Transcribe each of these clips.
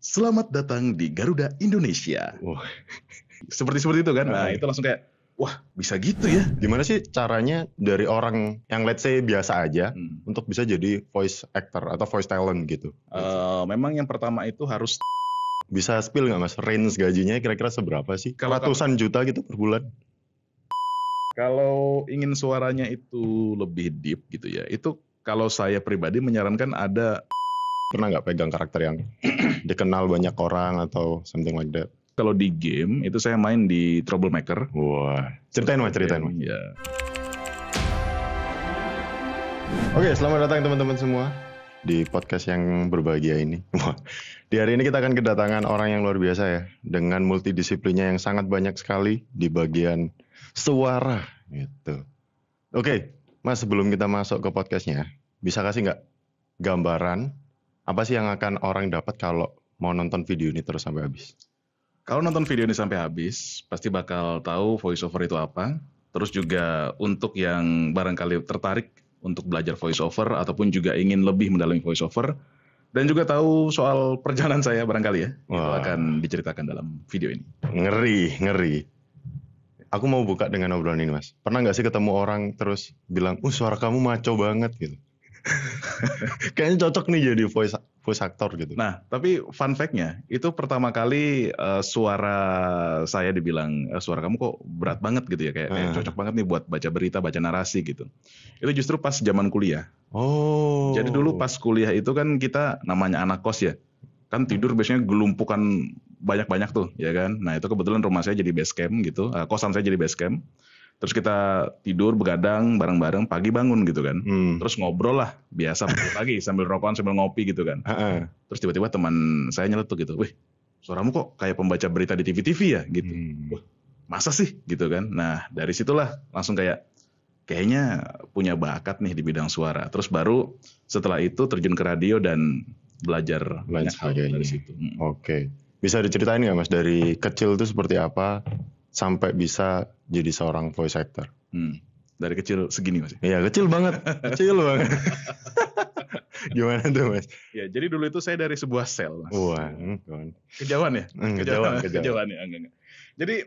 Selamat datang di Garuda Indonesia. Wah, Seperti itu kan. Nah, itu langsung kayak, wah, bisa gitu ya. gimana sih caranya dari orang yang let's say biasa aja untuk bisa jadi voice actor atau voice talent gitu? Memang yang pertama itu harus Bisa spill nggak mas? Range gajinya kira-kira seberapa sih? Ratusan juta gitu per bulan? kalau ingin suaranya itu lebih deep gitu ya. Itu kalau saya pribadi menyarankan ada. Pernah nggak pegang karakter yang dikenal banyak orang atau something like that? Kalau di game itu saya main di Troublemaker. Wah, ceritain mas. Ya. Oke, selamat datang teman-teman semua di podcast yang berbahagia ini. Wah, di hari ini kita akan kedatangan orang yang luar biasa ya, dengan multidisiplinnya yang sangat banyak sekali di bagian suara gitu. Oke, mas, sebelum kita masuk ke podcastnya, bisa kasih nggak gambaran apa sih yang akan orang dapat kalau mau nonton video ini terus sampai habis? Kalau nonton video ini sampai habis, pasti bakal tahu voiceover itu apa. Terus juga untuk yang barangkali tertarik untuk belajar voiceover ataupun juga ingin lebih mendalami voiceover, dan juga tahu soal perjalanan saya barangkali ya, itu akan diceritakan dalam video ini. Ngeri. Aku mau buka dengan obrolan ini mas. Pernah nggak sih ketemu orang terus bilang, suara kamu maco banget gitu? Kayaknya cocok nih jadi voice actor gitu. Nah, tapi fun fact-nya, itu pertama kali suara saya dibilang, suara kamu kok berat banget gitu ya, kayak cocok banget nih buat baca berita, baca narasi gitu. Itu justru pas zaman kuliah. Oh. Jadi dulu pas kuliah itu kan kita namanya anak kos ya, kan tidur biasanya gelumpukan banyak-banyak tuh, ya kan. Nah itu kebetulan rumah saya jadi base camp gitu, kosan saya jadi base camp. Terus kita tidur begadang bareng-bareng, pagi bangun gitu kan. Terus ngobrol lah, biasa pagi sambil rokokan sambil ngopi gitu kan. Terus tiba-tiba teman saya nyeletuk gitu, wih suaramu kok kayak pembaca berita di TV-TV ya gitu. Wah, masa sih gitu kan. Nah dari situlah langsung kayaknya punya bakat nih di bidang suara. Terus baru setelah itu terjun ke radio dan belajar banyak hal dari situ. Oke. Bisa diceritain nggak mas dari kecil tuh seperti apa sampai bisa jadi seorang voice actor? Dari kecil segini mas? Iya kecil banget. Gimana tuh mas? Ya jadi dulu itu saya dari sebuah sel mas. Wah, kejauhan ya? Kejauhan ya? Enggak. Jadi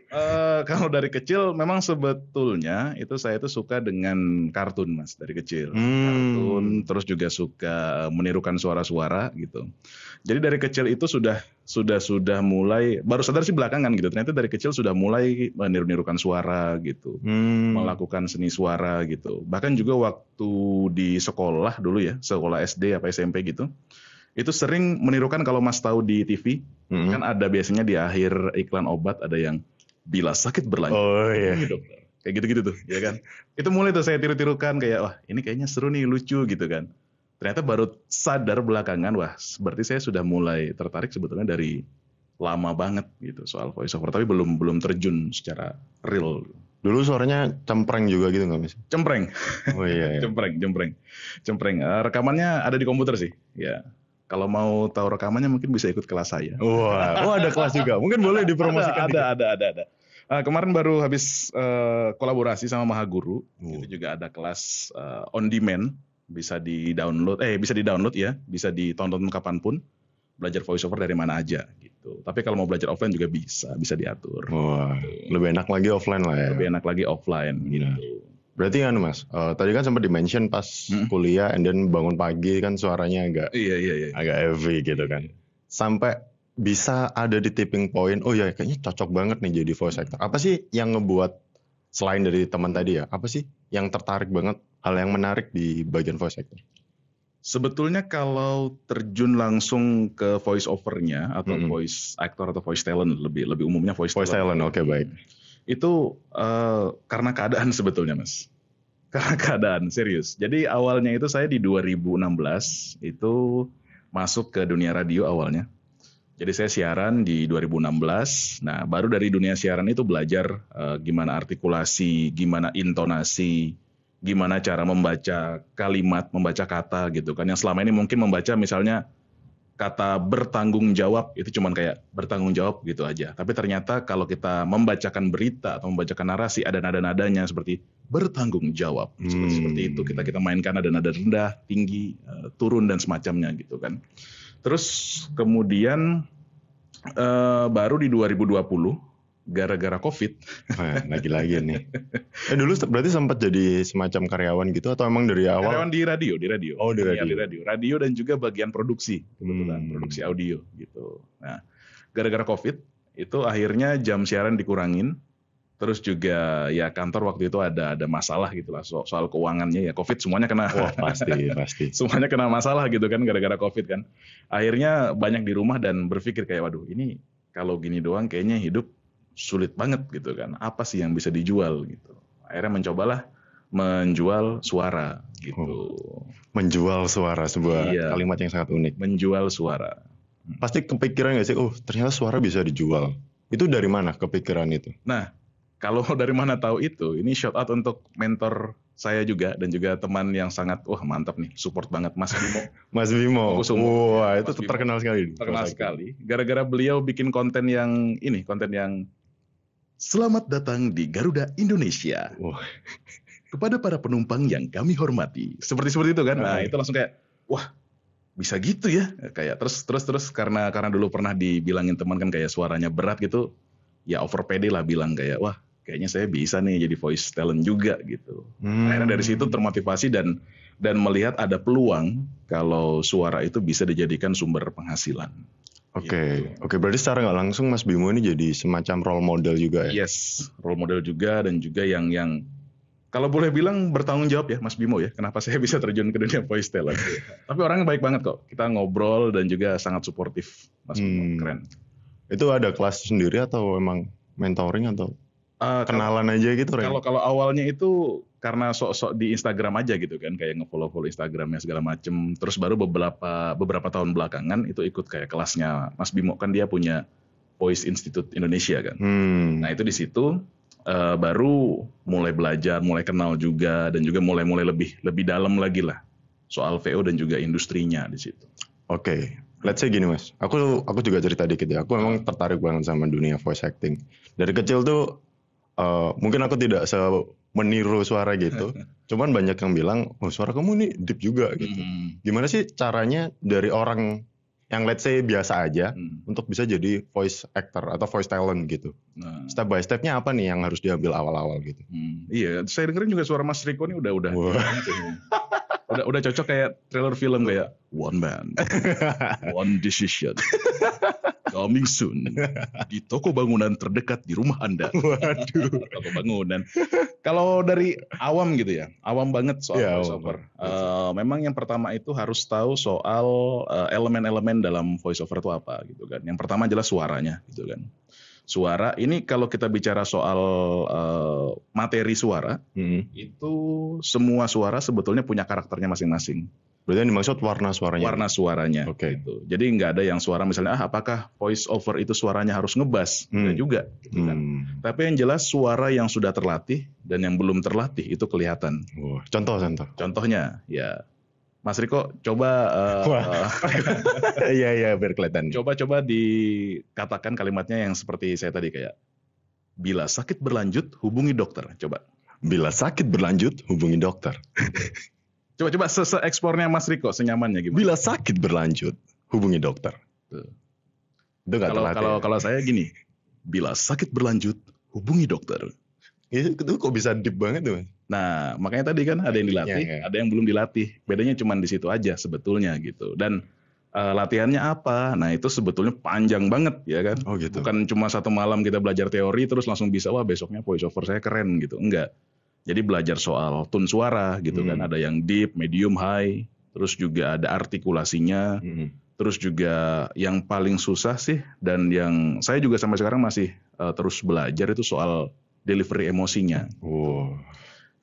kalau dari kecil memang sebetulnya saya itu suka dengan kartun mas dari kecil. Kartun, terus juga suka menirukan suara-suara gitu. Jadi dari kecil itu sudah mulai, baru sadar sih belakangan gitu. Ternyata dari kecil sudah mulai meniru-nirukan suara gitu, melakukan seni suara gitu. Bahkan juga waktu di sekolah dulu ya, sekolah SD apa SMP gitu. Itu sering menirukan kalau mas tahu di TV, kan ada biasanya di akhir iklan obat ada yang bila sakit berlanjut. Oh iya. Dokter. Kayak gitu-gitu tuh, ya kan. Itu mulai tuh saya tiru-tirukan kayak wah ini kayaknya seru nih, lucu gitu kan. Ternyata baru sadar belakangan wah berarti saya sudah mulai tertarik sebetulnya dari lama banget gitu soal voiceover, tapi belum terjun secara real. Dulu suaranya cempreng juga gitu nggak mas? Cempreng. Oh iya. Cempreng. Rekamannya ada di komputer sih, ya. Kalau mau tahu rekamannya mungkin bisa ikut kelas saya. Wah, ada kelas juga. Mungkin boleh dipromosikan. Ada. Kemarin baru habis kolaborasi sama Mahaguru. Itu juga ada kelas on demand, bisa di-download ya, bisa ditonton kapanpun. Belajar voiceover dari mana aja gitu. Tapi kalau mau belajar offline juga bisa diatur. Wah, gitu. Lebih enak lagi offline lah ya. Lebih enak lagi offline gitu. Berarti kan mas, tadi kan sempat di-mention pas kuliah, and then bangun pagi kan suaranya agak agak heavy gitu kan. Sampai bisa ada di tipping point, oh ya kayaknya cocok banget nih jadi voice actor. Apa sih yang ngebuat, selain dari teman tadi ya, apa sih yang tertarik banget, hal yang menarik di bagian voice actor? Sebetulnya kalau terjun langsung ke voice overnya atau voice actor atau voice talent, lebih umumnya voice talent. Oke, baik. Itu karena keadaan sebetulnya mas, karena keadaan serius. Jadi awalnya itu saya di 2016 itu masuk ke dunia radio awalnya. Jadi saya siaran di 2016. Nah baru dari dunia siaran itu belajar gimana artikulasi, gimana intonasi, gimana cara membaca kalimat, membaca kata gitu kan. Yang selama ini mungkin membaca misalnya kata bertanggung jawab itu cuman kayak bertanggung jawab gitu aja. Tapi ternyata kalau kita membacakan berita atau membacakan narasi ada nada-nadanya seperti bertanggung jawab. Seperti itu. Kita mainkan ada nada rendah, tinggi, turun dan semacamnya gitu kan. Terus kemudian Baru di 2020 gara-gara COVID. Lagi-lagi nih. Dulu berarti sempat jadi semacam karyawan gitu atau emang dari awal? Karyawan di radio. Oh, di Penyiar radio. Radio dan juga bagian produksi, kebetulan produksi audio gitu. Nah, gara-gara COVID itu akhirnya jam siaran dikurangin. Terus juga ya kantor waktu itu ada masalah gitu lah soal keuangannya ya, COVID semuanya kena. Wah, pasti. Semuanya kena masalah gitu kan gara-gara COVID kan. Akhirnya banyak di rumah dan berpikir kayak waduh ini kalau gini doang kayaknya hidup sulit banget gitu kan. Apa sih yang bisa dijual gitu. Akhirnya mencobalah menjual suara gitu. Menjual suara, sebuah kalimat yang sangat unik. Menjual suara. Pasti kepikiran nggak sih, oh ternyata suara bisa dijual. Itu dari mana kepikiran itu? Nah, kalau dari mana tahu itu, ini shout out untuk mentor saya juga dan juga teman yang sangat mantap nih, support banget Mas Bimo. Mas Bimo. Wah, itu Bimo. Terkenal sekali. Terkenal sekali. Gara-gara beliau bikin konten yang selamat datang di Garuda Indonesia. Wah. Kepada para penumpang yang kami hormati. Seperti itu kan. Nah, itu langsung kayak wah, bisa gitu ya. Kayak terus karena dulu pernah dibilangin teman kan kayak suaranya berat gitu. Ya over PD lah bilang kayak wah, kayaknya saya bisa nih jadi voice talent juga gitu. Akhirnya dari situ termotivasi dan melihat ada peluang kalau suara itu bisa dijadikan sumber penghasilan. Oke, berarti secara nggak langsung Mas Bimo ini jadi semacam role model juga ya? Yes, role model juga dan juga yang kalau boleh bilang bertanggung jawab ya Mas Bimo ya, kenapa saya bisa terjun ke dunia voice talent. Tapi orangnya baik banget kok, kita ngobrol dan juga sangat suportif Mas Bimo, keren. Itu ada kelas sendiri atau emang mentoring atau kenalan aja gitu? Kalau awalnya itu karena sok-sok di Instagram aja gitu kan, kayak nge-follow Instagramnya segala macem. Terus baru beberapa tahun belakangan itu ikut kayak kelasnya Mas Bimo, kan dia punya Voice Institute Indonesia kan. Nah itu di situ baru mulai belajar, mulai kenal juga dan juga mulai lebih dalam lagi lah soal VO dan juga industrinya di situ. Oke. Let's say gini Mas, aku juga cerita dikit ya. Aku memang tertarik banget sama dunia voice acting. Dari kecil tuh mungkin aku tidak meniru suara gitu. Cuman banyak yang bilang, oh suara kamu nih deep juga gitu. Gimana sih caranya dari orang yang let's say biasa aja untuk bisa jadi voice actor atau voice talent gitu? Step by stepnya apa nih yang harus diambil awal-awal gitu? Iya, saya dengerin juga suara Mas Riko ini udah udah cocok kayak trailer film kayak One Man, One Decision, coming soon di toko bangunan terdekat di rumah Anda. Waduh. Toko bangunan. Kalau dari awam gitu ya, awam banget soal voiceover. Memang yang pertama itu harus tahu soal elemen-elemen dalam voiceover itu apa gitu kan. Yang pertama jelas suaranya gitu kan. Suara ini kalau kita bicara soal materi suara, itu semua suara sebetulnya punya karakternya masing-masing. Berarti yang dimaksud warna suaranya? Warna suaranya. Oke. Gitu. Jadi nggak ada yang suara misalnya, apakah voice over itu suaranya harus ngebass? Nggak juga. Gitu kan. Tapi yang jelas suara yang sudah terlatih dan yang belum terlatih itu kelihatan. Contoh. Contohnya, ya Mas Riko coba iya biar kelihatan. Coba dikatakan kalimatnya yang seperti saya tadi kayak bila sakit berlanjut hubungi dokter. Coba. Bila sakit berlanjut hubungi dokter. Coba se-ekspornya Mas Riko senyamannya gimana? Bila sakit berlanjut hubungi dokter. Tuh. Itu kalau saya gini, bila sakit berlanjut hubungi dokter. Itu kok bisa deep banget tuh? Nah, makanya tadi kan ada yang dilatih, ada yang belum dilatih. Bedanya cuma di situ aja sebetulnya gitu. Dan latihannya apa? Nah, itu sebetulnya panjang banget ya kan. Oh gitu. Bukan cuma satu malam kita belajar teori terus langsung bisa wah besoknya voice over saya keren gitu. Enggak. Jadi belajar soal tone suara gitu kan. Ada yang deep, medium, high. Terus juga ada artikulasinya. Terus juga yang paling susah sih dan yang saya juga sampai sekarang masih terus belajar itu soal delivery emosinya.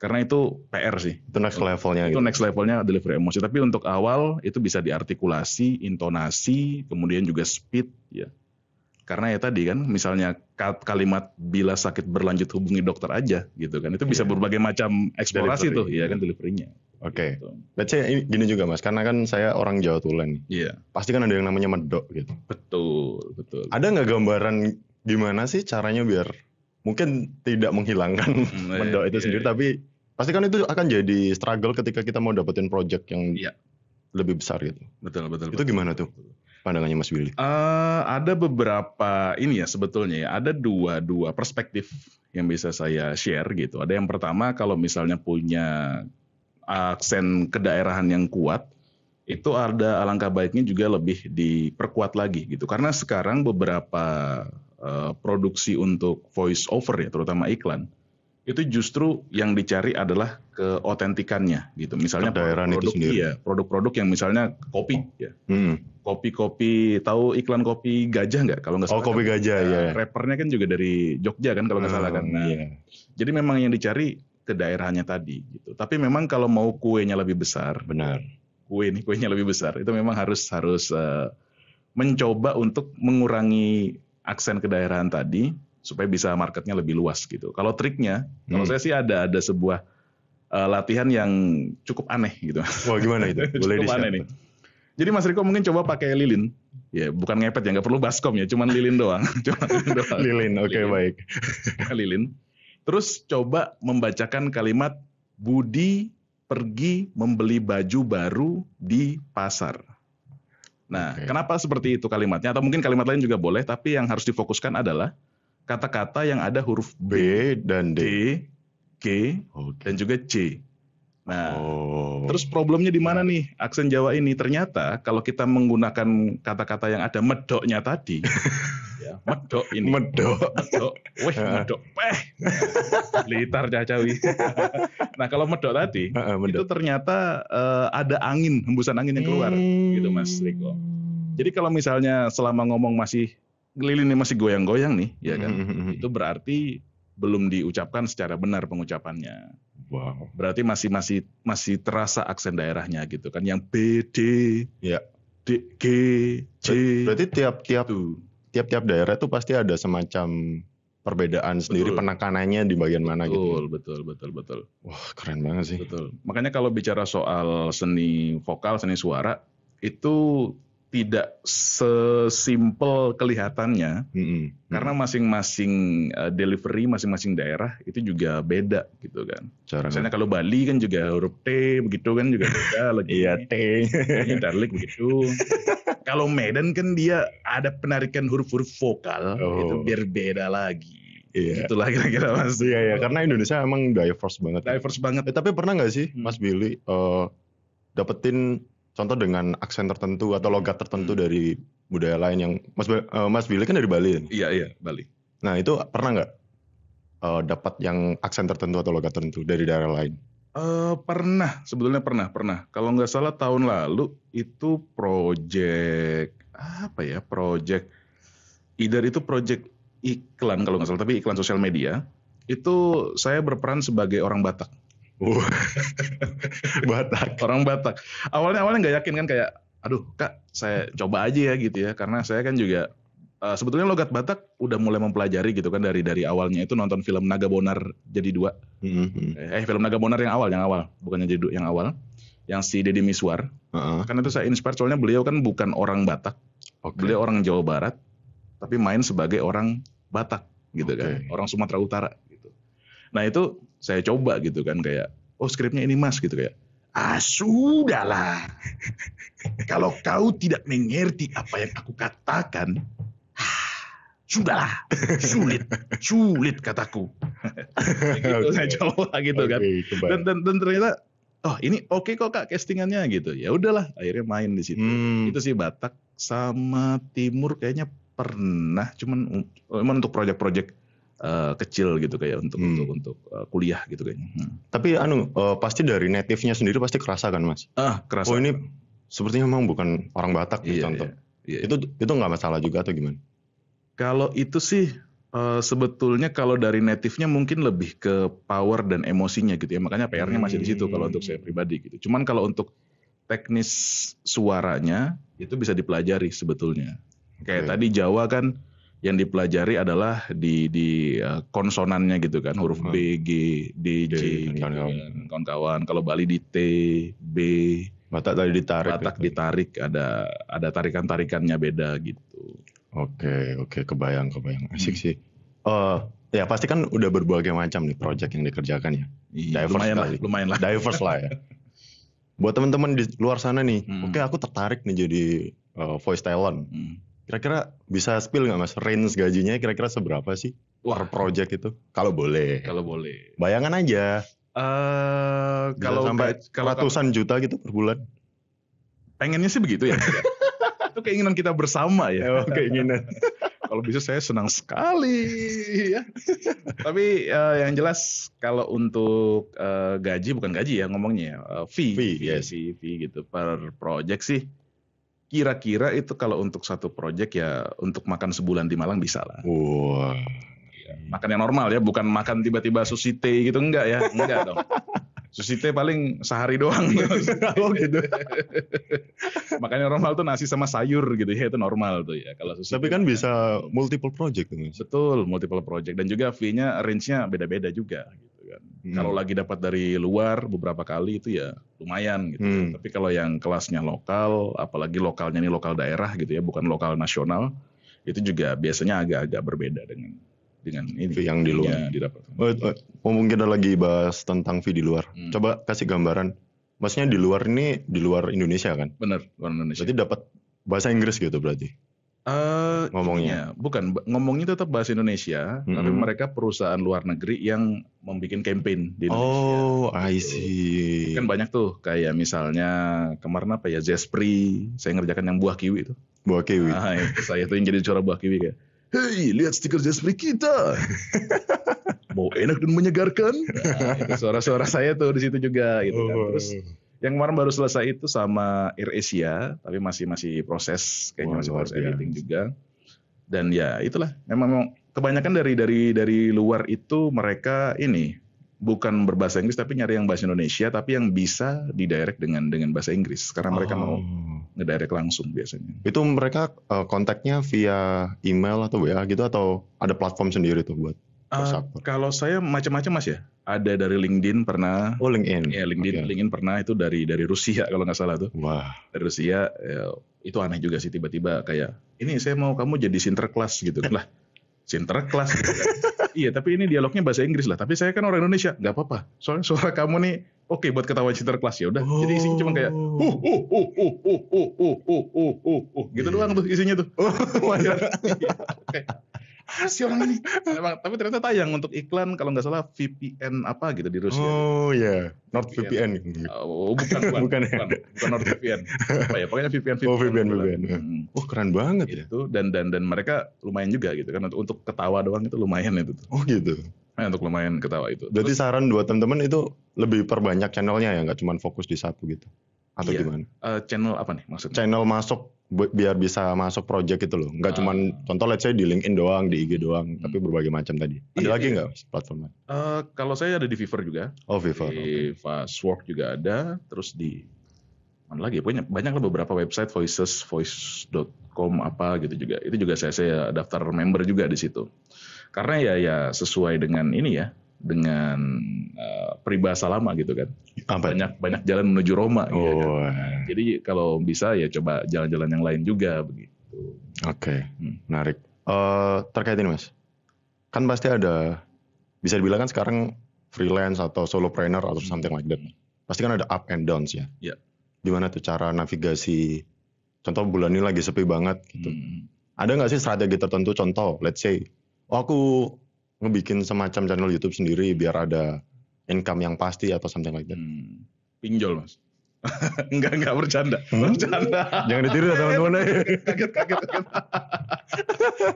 Karena itu PR sih. Itu next levelnya. Itu next levelnya delivery emosi. Tapi untuk awal itu bisa diartikulasi, intonasi, kemudian juga speed ya. Karena ya tadi kan misalnya kalimat bila sakit berlanjut hubungi dokter aja gitu kan. Itu bisa berbagai macam eksplorasi tuh ya kan deliverynya. Oke. Let's say gini juga Mas, karena kan saya orang Jawa Tulen. Iya. Pasti kan ada yang namanya medok gitu. Betul. Ada nggak gambaran gimana sih caranya biar mungkin tidak menghilangkan medok itu sendiri, tapi pasti kan itu akan jadi struggle ketika kita mau dapetin project yang lebih besar gitu. Betul. Itu gimana tuh? pandangannya Mas Willy? Ada beberapa ini ya sebetulnya ya, ada dua perspektif yang bisa saya share gitu. Ada yang pertama kalau misalnya punya aksen kedaerahan yang kuat, itu ada alangkah baiknya juga lebih diperkuat lagi gitu. Karena sekarang beberapa produksi untuk voice over ya, terutama iklan, itu justru yang dicari adalah keotentikannya gitu. Misalnya Kedaerahan itu sendiri. iya, produk-produk yang misalnya kopi ya. Kopi-kopi, tahu iklan kopi gajah nggak? Kalau nggak salah. Kopi gajah ya. Rappernya kan juga dari Jogja kan kalau nggak salah kan. Nah, iya. jadi memang yang dicari kedaerahannya tadi gitu. Tapi memang kalau mau kuenya lebih besar, Benar. Kuenya lebih besar, itu memang harus mencoba untuk mengurangi aksen kedaerahan tadi supaya bisa marketnya lebih luas gitu. Kalau triknya, kalau saya sih ada sebuah latihan yang cukup aneh gitu. Wah, gimana itu? Boleh cukup aneh nih. Jadi Mas Riko mungkin coba pakai lilin. Ya, bukan ngepet ya, nggak perlu baskom ya, cuman lilin doang. Lilin, oke, baik. Lilin. Terus coba membacakan kalimat Budi pergi membeli baju baru di pasar. Nah, kenapa seperti itu kalimatnya? Atau mungkin kalimat lain juga boleh, tapi yang harus difokuskan adalah kata-kata yang ada huruf B dan D, G, dan juga C. Nah, terus problemnya di mana nih aksen Jawa ini? Ternyata kalau kita menggunakan kata-kata yang ada medoknya tadi, ya, medok ini. Medok. Medok. Blitar cacawi. Nah, kalau medok tadi, itu ternyata ada angin, hembusan angin yang keluar, gitu Mas Riko. Jadi kalau misalnya selama ngomong lilinnya masih goyang-goyang nih, ya kan, itu berarti belum diucapkan secara benar pengucapannya. Wow. Berarti masih terasa aksen daerahnya gitu kan, yang B, D, ya, D, G, C. Berarti tiap daerah itu pasti ada semacam perbedaan sendiri, penekanannya di bagian mana gitu. Betul. Wah, keren banget sih. Betul. Makanya kalau bicara soal seni vokal, seni suara, itu tidak sesimpel kelihatannya, karena masing-masing delivery, masing-masing daerah itu juga beda gitu kan. Misalnya kalau Bali kan juga huruf T begitu kan juga beda lagi. Iya, T. Darlik begitu. Kalau Medan kan dia ada penarikan huruf-huruf vokal, itu biar beda lagi. Iya. Itulah kira-kira Mas. Iya, karena Indonesia emang diverse banget. Tapi pernah nggak sih Mas Billy dapetin contoh dengan aksen tertentu atau logat tertentu dari budaya lain yang Mas Billy kan dari Bali. Iya, Bali. Nah, itu pernah nggak dapat yang aksen tertentu atau logat tertentu dari daerah lain? Sebetulnya pernah. Kalau nggak salah tahun lalu itu project either itu project iklan kalau nggak salah, tapi iklan sosial media. Itu saya berperan sebagai orang Batak. Batak. Orang Batak. Awalnya nggak yakin kan, kayak, aduh Kak, saya coba aja ya gitu ya, karena saya kan juga sebetulnya logat Batak udah mulai mempelajari gitu kan dari awalnya itu nonton film Naga Bonar jadi 2. Film Naga Bonar yang awal, bukannya jadi 2 yang awal, yang si Deddy Miswar. Kan itu saya inspired, soalnya beliau kan bukan orang Batak, beliau orang Jawa Barat, tapi main sebagai orang Batak gitu kan, orang Sumatera Utara gitu. Nah itu saya coba gitu kan, kayak, oh skripnya ini Mas gitu, kayak, sudahlah. Kalau kau tidak mengerti apa yang aku katakan, sudahlah, sulit kataku. Gitu, saya coba gitu kan. Dan ternyata, oh ini oke kok Kak castingannya gitu. Ya udahlah, akhirnya main di situ. Itu sih Batak sama Timur kayaknya pernah, cuman untuk proyek-proyek kecil gitu, kayak untuk kuliah gitu kayaknya. Tapi pasti dari native-nya sendiri pasti kerasa kan Mas? Kerasa. Oh ini sepertinya memang bukan orang Batak nih, contoh. Iya. Itu nggak masalah juga atau gimana? Kalau itu sih sebetulnya kalau dari native-nya mungkin lebih ke power dan emosinya gitu ya. Makanya PR-nya masih di situ kalau untuk saya pribadi gitu. Cuman kalau untuk teknis suaranya itu bisa dipelajari sebetulnya. Kayak tadi Jawa kan yang dipelajari adalah di konsonannya gitu kan, huruf B, G, D, J, gitu kan, kawan-kawan. Kalau Bali di T, B, Batak tadi ditarik. Batak ditarik, ada tarikan-tarikannya beda gitu. Oke, kebayang. Asik sih. Ya pasti kan udah berbagai macam nih project yang dikerjakan ya. Iya, lumayan lah. Diverse lah ya. Buat teman-teman di luar sana nih, oke aku tertarik nih jadi voice talent. Kira-kira bisa spill nggak Mas? Range gajinya kira-kira seberapa sih per project itu? Kalau boleh. Kalau boleh. Bayangan aja. Bisa Kalau sampai ratusan juta gitu per bulan. Pengennya sih begitu ya. Itu keinginan kita bersama ya. Oh, keinginan. Kalau bisa saya senang sekali ya. Tapi yang jelas kalau untuk gaji, bukan gaji ya ngomongnya ya, fee gitu per project sih. Kira-kira itu kalau untuk satu project ya untuk makan sebulan di Malang bisa lah. Wah. Ya, makan yang normal ya, bukan makan tiba-tiba sushi teh gitu, enggak ya, enggak dong. Sushi teh paling sehari doang. Oh gitu. Makanya normal tuh nasi sama sayur gitu ya, itu normal tuh ya. Kalau sushi Tapi kan bisa multiple project tuh Mas. Betul, multiple project dan juga fee-nya range-nya beda-beda juga gitu kan. Kalau lagi dapat dari luar beberapa kali itu ya lumayan gitu. Tapi kalau yang kelasnya lokal, apalagi lokalnya ini lokal daerah gitu ya, bukan lokal nasional, itu juga biasanya agak-agak berbeda dengan ini fee yang di luar. Mungkin kita lagi bahas tentang fee di luar. Coba kasih gambaran. Maksudnya di luar ini di luar Indonesia kan? Bener, luar Indonesia. Berarti dapat bahasa Inggris gitu berarti? Ngomongnya bukan, ngomongnya tetap bahasa Indonesia, tapi mereka perusahaan luar negeri yang membuat campaign di Indonesia. Oh, I see. Kan banyak tuh, kayak misalnya kemarin apa ya, Zespri, saya ngerjakan yang buah kiwi itu. Buah kiwi. Nah, saya tuh yang jadi juara buah kiwi kayak, hey, lihat stiker Zespri kita. Mau enak dan menyegarkan. Nah, itu suara-suara saya tuh di situ juga gitu kan. Terus yang kemarin baru selesai itu sama AirAsia, tapi masih proses, kayaknya masih proses editing juga. Dan ya itulah, memang kebanyakan dari luar itu mereka ini bukan berbahasa Inggris tapi nyari yang bahasa Indonesia, tapi yang bisa didirect dengan bahasa Inggris karena mereka mau ngedirect langsung biasanya. Itu mereka kontaknya via email atau WA gitu atau ada platform sendiri tuh buat? Kalau saya macam-macam Mas ya. Ada dari LinkedIn pernah. Oh, LinkedIn. Ya, LinkedIn pernah, itu dari Rusia kalau nggak salah tuh. Wah. Dari Rusia ya, itu aneh juga sih, tiba-tiba kayak ini saya mau kamu jadi Sinterklas gitu. Lah, Sinterklas gitu kan. Iya, tapi ini dialognya bahasa Inggris lah. Tapi saya kan orang Indonesia, nggak apa-apa. Soalnya suara kamu nih oke buat ketawa Sinterklas, ya udah. Jadi isinya cuma kayak gitu doang tuh isinya tuh. Si orang ini. Tapi ternyata tayang untuk iklan kalau nggak salah VPN apa gitu di Rusia. Oh iya, NordVPN. Bukan NordVPN. Apa ya? Pokoknya VPN. Oh, VPN. Oh, keren banget gitu. Dan mereka lumayan juga gitu kan, untuk ketawa doang itu lumayan itu. Oh gitu. Nah, untuk lumayan ketawa itu. Berarti saran buat teman-teman itu lebih perbanyak channelnya ya, nggak cuma fokus di satu gitu. Atau gimana? Channel apa nih maksudnya? Channel masuk biar bisa masuk project itu loh. Nggak cuma contoh let's say di LinkedIn doang, di IG doang, tapi berbagai macam tadi. Ada lagi nggak platformnya? Kalau saya ada di Fiverr juga. Oh, Fiverr. Di Fastwork juga ada. Terus di mana lagi? Banyak lah beberapa website, voice.com apa gitu juga. Itu juga saya daftar member juga di situ. Karena ya sesuai dengan ini ya, dengan peribahasa lama gitu kan. Banyak jalan menuju Roma gitu kan. Jadi kalau bisa ya coba jalan-jalan yang lain juga begitu. Oke, menarik. Terkait ini Mas, kan pasti ada, bisa dibilang kan sekarang freelance atau solopreneur atau something like that. Pasti kan ada up and downs ya. Iya. Gimana tuh cara navigasi? Contoh bulan ini lagi sepi banget gitu. Ada nggak sih strategi tertentu? Contoh, let's say, aku ngebikin semacam channel YouTube sendiri biar ada income yang pasti atau something like that. Pinjol Mas. Enggak bercanda. Bercanda. Jangan ditiru ya teman-teman. Kaget.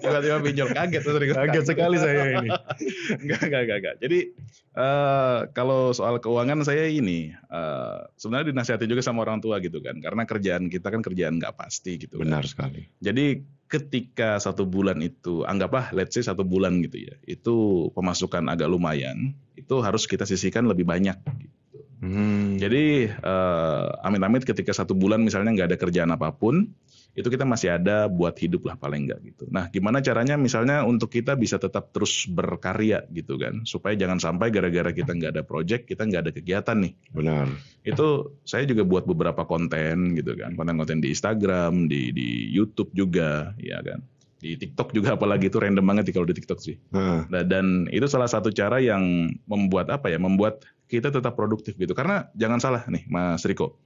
Tiba-tiba pinjol, kaget sekali saya ini. Enggak. Jadi kalau soal keuangan saya ini sebenarnya dinasihati juga sama orang tua gitu kan, karena kerjaan kita kan kerjaan nggak pasti gitu. Benar sekali. Jadi ketika 1 bulan itu, anggaplah let's say 1 bulan gitu ya, itu pemasukan agak lumayan, itu harus kita sisihkan lebih banyak gitu. Jadi amit-amit ketika 1 bulan misalnya nggak ada kerjaan apapun, itu kita masih ada buat hidup lah paling nggak gitu. Nah, gimana caranya misalnya untuk kita bisa tetap terus berkarya gitu kan, supaya jangan sampai gara-gara kita nggak ada project, kita nggak ada kegiatan nih. Benar. Itu saya juga buat beberapa konten gitu kan, konten-konten di Instagram, di YouTube juga, ya kan. Di TikTok juga, apalagi itu random banget kalau di TikTok sih. Nah, dan itu salah satu cara yang membuat membuat kita tetap produktif gitu. Karena jangan salah nih Mas Riko,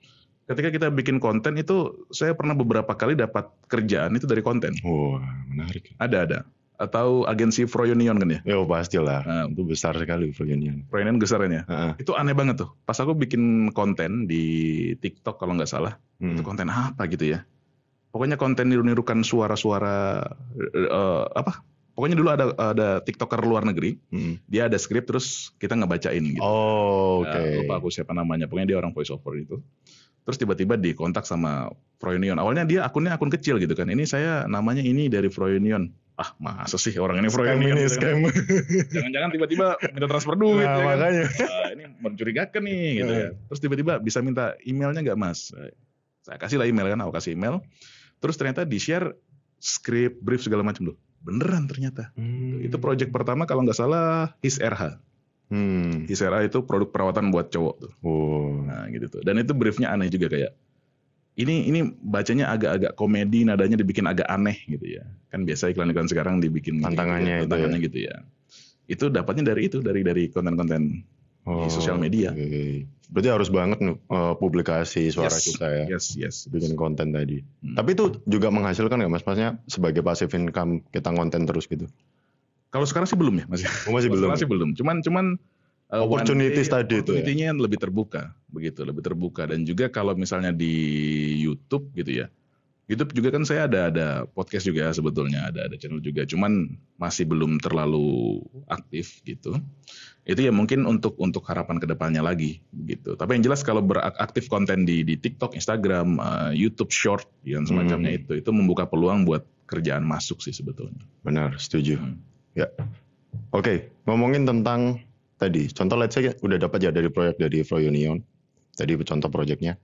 ketika kita bikin konten itu, saya pernah beberapa kali dapat kerjaan itu dari konten. Wah, menarik. Ada. Atau agensi Froyonion kan ya? Ya pastilah. Itu besar sekali Froyonion. Froyonion besarannya. Itu aneh banget tuh. Pas aku bikin konten di TikTok kalau nggak salah, itu konten apa gitu ya? Pokoknya konten niru-nirukan suara-suara Pokoknya dulu ada TikToker luar negeri, dia ada skrip terus kita ngebacain gitu. Oh, oke. Lupa aku siapa namanya, pokoknya dia orang voice over itu. Terus tiba-tiba dikontak sama Froyonion. Awalnya dia akun kecil gitu kan. Ini saya namanya ini dari Froyonion. Ah, masa sih orang ini Froyonion? Scam. Jangan-jangan tiba-tiba minta transfer duit. Nah, ya makanya. Kan? Ini mencurigakan nih gitu ya. Terus tiba-tiba bisa minta emailnya nggak mas? Saya kasih lah email kan, aku kasih email. Terus ternyata di-share skrip, brief segala macam loh. Beneran ternyata. Itu project pertama kalau nggak salah His RH. His RH itu produk perawatan buat cowok tuh. Nah gitu tuh. Dan itu briefnya aneh juga kayak. Ini bacanya agak-agak komedi, nadanya dibikin agak aneh gitu ya. Kan biasa iklan-iklan sekarang dibikin tantangannya gitu ya. Itu dapatnya dari konten-konten di sosial media. Berarti harus banget publikasi suara kita ya. Yes. Bikin konten tadi. Tapi itu juga menghasilkan nggak mas? Maksudnya sebagai passive income kita konten terus gitu? Kalau sekarang sih belum ya mas. Masih belum. Masih belum. Cuman opportunities tadi itu ya. Opportunity-nya lebih terbuka, lebih terbuka. Dan juga kalau misalnya di YouTube gitu ya. YouTube juga kan saya ada podcast juga sebetulnya, ada channel juga. Cuman masih belum terlalu aktif gitu. Itu ya mungkin untuk harapan kedepannya lagi gitu. Tapi yang jelas kalau beraktif konten di TikTok, Instagram, YouTube Short yang semacamnya itu membuka peluang buat kerjaan masuk sih sebetulnya. Benar, setuju. Ya. Oke, ngomongin tentang tadi, contoh let's say udah dapat ya dari proyek dari Froyonion. Tadi contoh proyeknya.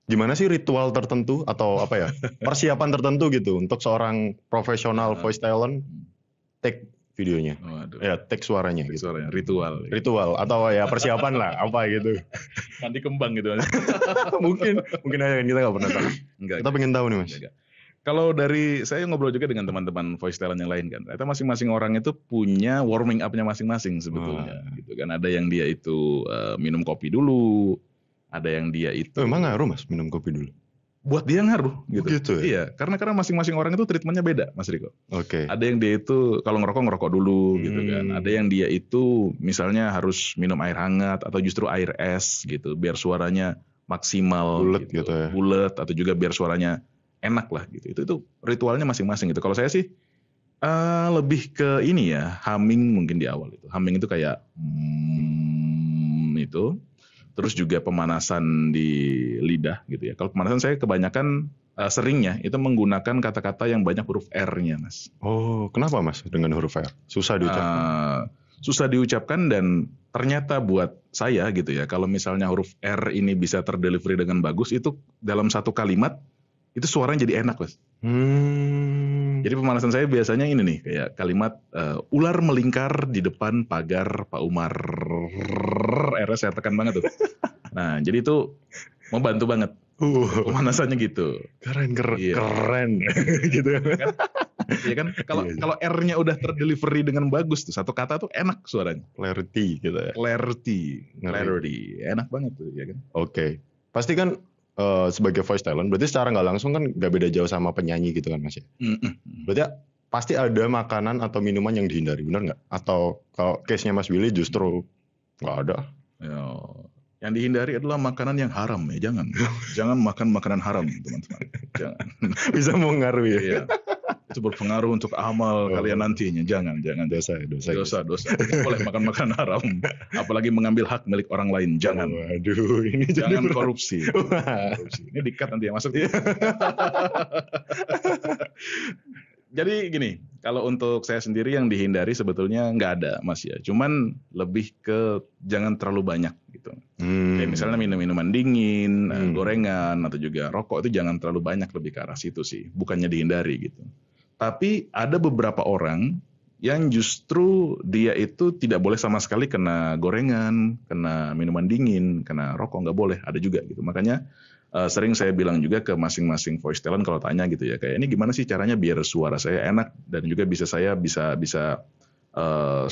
Gimana sih ritual tertentu atau apa ya, persiapan tertentu gitu untuk seorang profesional voice talent take videonya, take suaranya gitu. Suaranya, ritual atau ya persiapan lah apa gitu. Mandi kembang gitu. mungkin aja kita nggak pernah tahu. Kita pengen tahu nih mas. Kalau dari saya ngobrol juga dengan teman-teman voice talent yang lain kan, ternyata masing-masing orang itu punya warming up-nya masing-masing sebetulnya. Gitu kan, ada yang dia itu minum kopi dulu, ada yang dia itu. Emang ngaruh mas minum kopi dulu? Buat dia ngaruh gitu. Gitu ya? Iya, karena masing-masing orang itu treatmentnya beda, Mas Riko. Oke. Ada yang dia itu kalau ngerokok dulu gitu kan. Ada yang dia itu misalnya harus minum air hangat atau justru air es gitu, biar suaranya maksimal. Bulet gitu ya. Bulet atau juga biar suaranya enak lah gitu. Itu ritualnya masing-masing gitu. Kalau saya sih lebih ke ini ya, humming mungkin di awal itu. Humming itu kayak itu. Terus juga pemanasan di lidah gitu ya. Kalau pemanasan saya kebanyakan seringnya itu menggunakan kata-kata yang banyak huruf R-nya, Mas. Oh, kenapa Mas dengan huruf R? Susah diucapkan. Susah diucapkan dan ternyata buat saya gitu ya, kalau misalnya huruf R ini bisa terdelivery dengan bagus, itu dalam satu kalimat itu suaranya jadi enak, Mas. Jadi pemanasan saya biasanya ini nih, kayak kalimat ular melingkar di depan pagar Pak Umar. R saya tekan banget tuh. Nah, jadi itu membantu banget. Pemanasannya gitu. Keren. Gitu kan. Iya kan? Kalau R-nya udah terdelivery dengan bagus tuh, satu kata tuh enak suaranya. Clarity gitu ya. Clarity. Enak banget tuh, ya kan? Oke. Pasti kan sebagai voice talent, berarti secara nggak langsung kan nggak beda jauh sama penyanyi gitu kan Mas ya? Berarti pasti ada makanan atau minuman yang dihindari, benar nggak? Atau kalau case-nya Mas Willy justru nggak ada? Ya, yang dihindari adalah makanan yang haram ya, jangan makan makanan haram teman-teman. Jangan. Bisa mengaruhi ya? Iya. Itu berpengaruh untuk amal kalian nantinya. Jangan. Dosa. Tidak boleh makan makanan haram. Apalagi mengambil hak milik orang lain. Jangan. Waduh, ini jangan korupsi. Ini di-cut nanti yang masuk. Jadi gini, kalau untuk saya sendiri yang dihindari sebetulnya nggak ada, Mas ya. Cuman lebih ke jangan terlalu banyak gitu. Kayak misalnya minum-minuman dingin, gorengan atau juga rokok itu jangan terlalu banyak, lebih ke arah situ sih. Bukannya dihindari gitu. Tapi ada beberapa orang yang justru dia itu tidak boleh sama sekali kena gorengan, kena minuman dingin, kena rokok, nggak boleh. Ada juga gitu. Makanya sering saya bilang juga ke masing-masing voice talent kalau tanya gitu ya, kayak ini gimana sih caranya biar suara saya enak dan juga saya bisa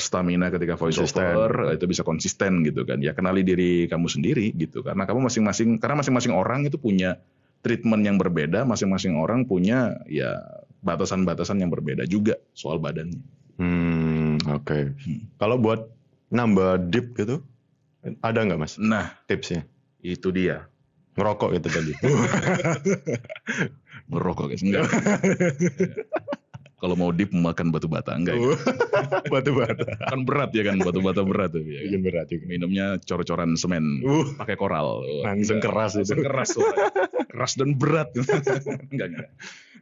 stamina ketika voice Konsisten. over, itu bisa konsisten gitu kan. Ya kenali diri kamu sendiri gitu. Karena masing-masing orang itu punya treatment yang berbeda, masing-masing orang punya ya batasan-batasan yang berbeda juga soal badannya. Oke. Kalau buat nambah deep gitu, ada nggak Mas Nah, tipsnya? itu dia. Ngerokok gitu tadi. Merokok guys, enggak. Kalau mau deep makan batu bata, enggak. Batu bata. Kan berat ya kan, batu bata berat tuh ya. Bikin berat juga. Minumnya cor-coran semen, pakai koral. Langsung keras itu. Langsung keras suaranya. Keras dan berat. Enggak.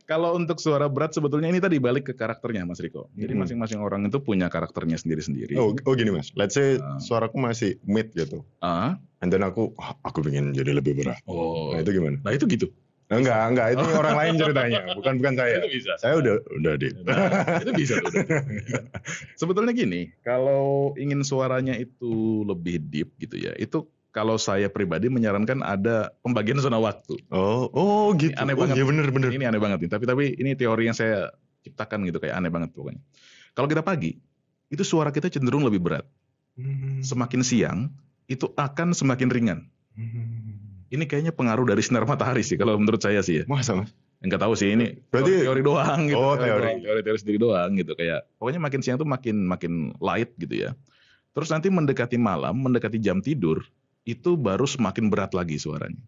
Kalau untuk suara berat sebetulnya ini tadi balik ke karakternya Mas Riko. Jadi masing-masing orang itu punya karakternya sendiri-sendiri. Oh gini Mas, let's say suaraku masih mid gitu. And then aku pengen jadi lebih berat. Nah itu gimana? Nah itu gitu. Enggak, itu orang lain ceritanya, bukan saya. Itu bisa. Saya udah di. Nah, itu bisa tuh. Sebetulnya gini, kalau ingin suaranya itu lebih deep gitu ya, itu kalau saya pribadi menyarankan ada pembagian zona waktu. Oh gitu. Ini aneh banget. Iya bener. Ini aneh banget nih. Tapi ini teori yang saya ciptakan gitu, kayak aneh banget pokoknya. Kalau kita pagi, itu suara kita cenderung lebih berat. Semakin siang, itu akan semakin ringan. Ini kayaknya pengaruh dari sinar matahari sih, kalau menurut saya sih ya. Masa Mas? Enggak tahu sih, ini Berarti teori doang gitu. Oh, teori sendiri doang gitu, kayak pokoknya makin siang tuh makin light gitu ya. Terus nanti mendekati malam, mendekati jam tidur, itu baru semakin berat lagi suaranya.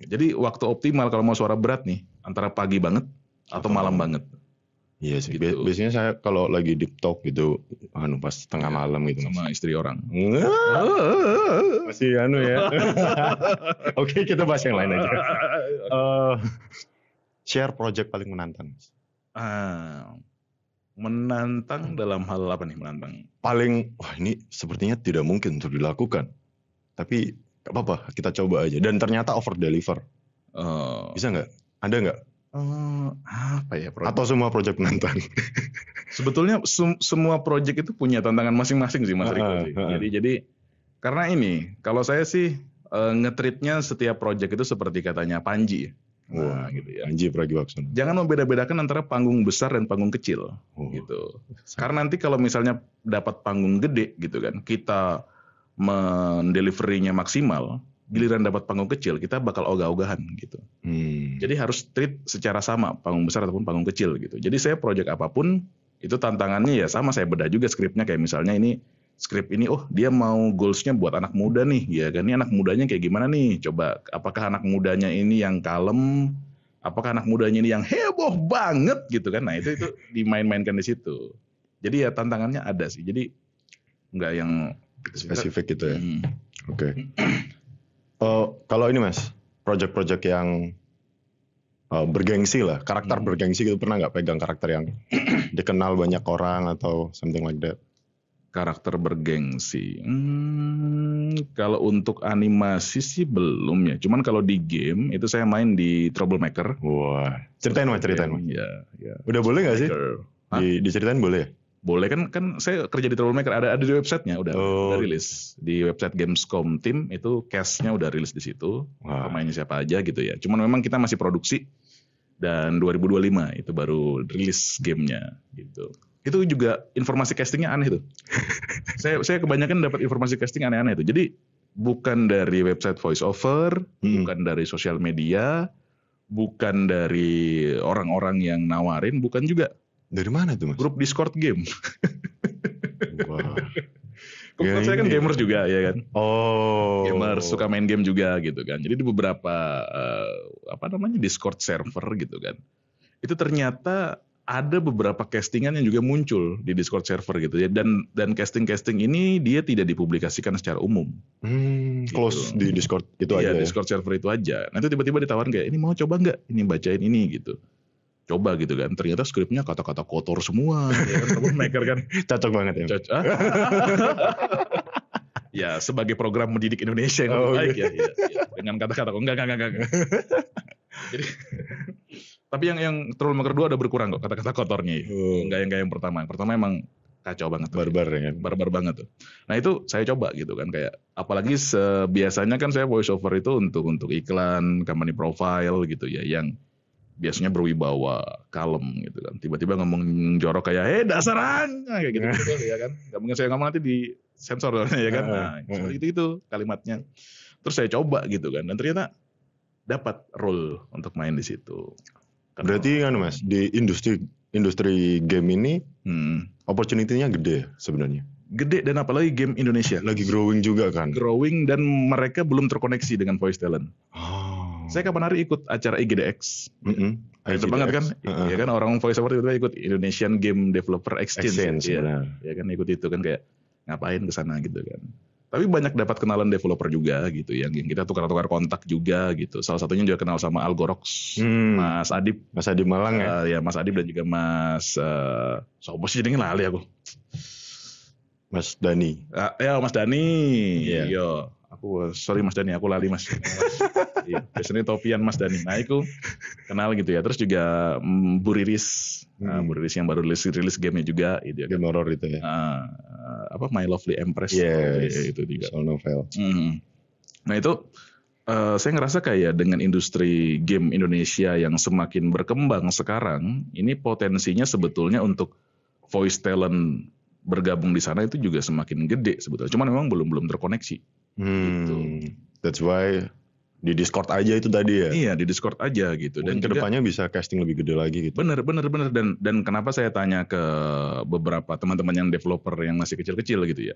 Jadi waktu optimal kalau mau suara berat nih, antara pagi banget atau malam banget. Iya sih. Gitu. Biasanya saya kalau lagi deep talk gitu, pas tengah malam gitu. Sama istri orang. Masih ya. Oke, kita bahas yang lain aja. Share project paling menantang. Menantang dalam hal apa nih menantang? Wah ini sepertinya tidak mungkin untuk dilakukan. Tapi gak apa-apa, kita coba aja. Dan ternyata over deliver. Bisa nggak? Ada nggak? Apa ya? Atau semua project menantang? Sebetulnya semua project itu punya tantangan masing-masing sih Mas Riko sih. Jadi karena ini, kalau saya sih nge-treatnya setiap project itu seperti katanya Panji. Nah, gitu ya. Panji Pragiwaksono. Jangan membeda-bedakan antara panggung besar dan panggung kecil, gitu. Karena nanti kalau misalnya dapat panggung gede, gitu kan, kita mendeliverinya maksimal, giliran dapat panggung kecil, kita bakal ogah-ogahan, gitu. Jadi harus treat secara sama, panggung besar ataupun panggung kecil, gitu. Jadi saya project apapun, itu tantangannya ya sama, saya bedah juga skripnya, kayak misalnya ini, skrip ini, dia mau goalsnya buat anak muda nih, ya kan, ini anak mudanya kayak gimana nih, coba, apakah anak mudanya ini yang kalem, apakah anak mudanya ini yang heboh banget, gitu kan, nah itu dimain-mainkan di situ. Jadi ya tantangannya ada sih, jadi nggak yang spesifik gitu ya. Oke. Kalau ini Mas, project-project yang bergengsi lah, karakter bergengsi gitu, pernah nggak pegang karakter yang dikenal banyak orang atau something like that? Karakter bergengsi. Kalau untuk animasi sih belum ya. Cuman kalau di game itu saya main di Troublemaker. Wah, ceritain Mas. Ya. Udah boleh nggak sih? Diceritain boleh ya? Boleh kan saya kerja di Troublemaker, ada di websitenya udah rilis di website Gamescom Team, itu cast-nya udah rilis di situ. Pemainnya siapa aja gitu ya. Cuman memang kita masih produksi dan 2025 itu baru rilis gamenya gitu. Itu juga informasi castingnya aneh tuh. saya kebanyakan dapat informasi casting aneh-aneh tuh. Jadi bukan dari website voiceover, bukan dari sosial media, bukan dari orang-orang yang nawarin, bukan juga. Dari mana tuh Mas? Grup Discord game. Wah. Kebetulan saya kan gamers juga ya kan. Gamers suka main game juga gitu kan. Jadi di beberapa Discord server gitu kan. Itu ternyata ada beberapa castingan yang juga muncul di Discord server gitu ya, dan casting ini dia tidak dipublikasikan secara umum. Close di Discord itu aja. Iya, Discord server itu aja. Nanti tiba-tiba ditawarin kayak, ini mau coba nggak? Ini bacain ini gitu. Coba gitu kan. Ternyata skripnya kata-kata kotor semua. Ya kan, Troublemaker kan. Cocok banget ya. Ya, sebagai program mendidik Indonesia yang baik ya. Dengan kata-kata enggak. Jadi tapi yang Troublemaker 2 ada berkurang kok kata-kata kotornya. Enggak yang pertama. Yang pertama emang kacau banget. Barbar ya kan. Barbar banget tuh. Nah itu saya coba gitu kan, kayak apalagi biasanya kan saya voice over itu untuk iklan, company profile gitu ya, yang biasanya berwibawa, kalem gitu kan. Tiba-tiba ngomong jorok kayak, dasaran, kayak gitu, ya kan. Gak mungkin saya ngomong nanti di sensor ya kan. Nah, seperti itu kalimatnya. Terus saya coba gitu kan, dan ternyata dapat role untuk main di situ. Berarti kan Mas, di industri game ini opportunity-nya gede sebenarnya. Gede, dan apalagi game Indonesia. Lagi growing juga kan. Growing, dan mereka belum terkoneksi dengan voice talent. Saya kapan hari ikut acara IGDX. Itu banget kan? Ya kan, orang voice over itu ikut Indonesian Game Developer Exchange. Ya kan, ikut itu kan, kayak ngapain kesana gitu kan. Tapi banyak dapat kenalan developer juga gitu, yang kita tukar-tukar kontak juga gitu. Salah satunya juga kenal sama Algorox, Mas Adib Malang ya. Ya Mas Adib, dan juga Mas sopo sih jenenge lali aku. Mas Dani. Ya Mas Dani. Iya. Aku sorry Mas Dani, aku lali Mas. Iya, biasanya topian Mas Dani. Nah, itu kenal gitu ya. Terus juga Bu Riris. Bu Riris yang baru rilis gamenya juga itu ya. Game horror itu ya. My Lovely Empress. Yes. Itu juga. Soul novel. Nah, itu saya ngerasa kayak dengan industri game Indonesia yang semakin berkembang sekarang, ini potensinya sebetulnya untuk voice talent bergabung di sana itu juga semakin gede sebetulnya. Cuman memang belum terkoneksi. Gitu. That's why di Discord aja itu tadi ya. Iya, di Discord aja gitu. Dan kedepannya bisa casting lebih gede lagi gitu. Bener. Dan kenapa saya tanya ke beberapa teman-teman yang developer yang masih kecil-kecil gitu ya.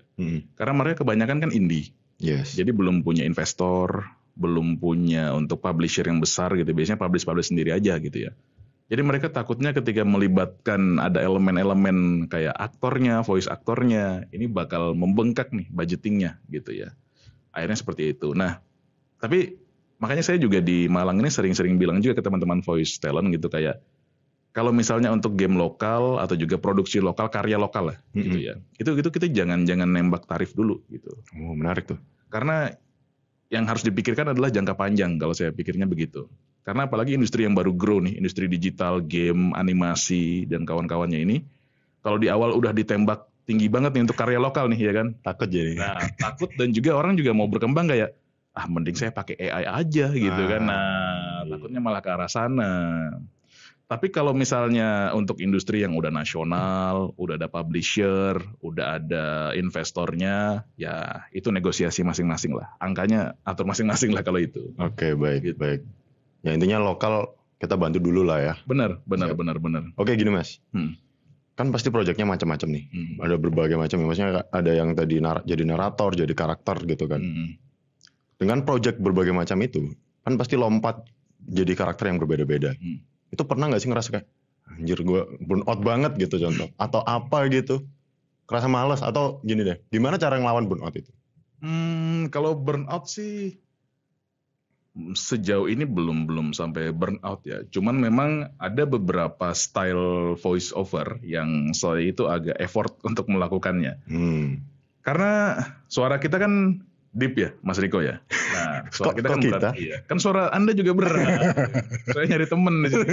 Karena mereka kebanyakan kan indie. Yes. Jadi belum punya investor, belum punya untuk publisher yang besar gitu. Biasanya publish sendiri aja gitu ya. Jadi mereka takutnya ketika melibatkan ada elemen-elemen kayak aktornya, voice aktornya, ini bakal membengkak nih budgetingnya gitu ya. Akhirnya seperti itu. Nah, tapi makanya saya juga di Malang ini sering-sering bilang juga ke teman-teman voice talent gitu, kayak kalau misalnya untuk game lokal atau juga produksi lokal, karya lokal lah gitu ya. Itu kita jangan nembak tarif dulu gitu. Oh, menarik tuh. Karena yang harus dipikirkan adalah jangka panjang kalau saya pikirnya begitu. Karena apalagi industri yang baru grow nih, industri digital, game, animasi, dan kawan-kawannya ini, kalau di awal udah ditembak tinggi banget nih untuk karya lokal nih ya kan. Takut jadi. Nah, takut, dan juga orang juga mau berkembang kayak, mending saya pakai AI aja gitu kan. Nah, takutnya malah ke arah sana. Tapi kalau misalnya untuk industri yang udah nasional, udah ada publisher, udah ada investornya, ya itu negosiasi masing-masing lah. Angkanya atur masing-masing lah kalau itu. Oke, baik, gitu. Baik. Ya intinya lokal kita bantu dulu lah ya. Benar. Oke, gini Mas. Kan pasti proyeknya macam-macam nih. Ada berbagai macam. Maksudnya ada yang tadi jadi narator, jadi karakter gitu kan. Dengan proyek berbagai macam itu, kan pasti lompat jadi karakter yang berbeda-beda. Itu pernah nggak sih ngerasa kayak, anjir gue burn out banget gitu contoh. Atau apa gitu. Kerasa malas atau gini deh. Gimana cara ngelawan burn out itu? Kalau burn out sih sejauh ini belum sampai burnout ya. Cuman memang ada beberapa style voice over yang saya itu agak effort untuk melakukannya. Karena suara kita kan deep ya, Mas Riko ya. Nah, suara kita kan berat. Iya. Kan suara Anda juga berat. Saya nyari temen di sini.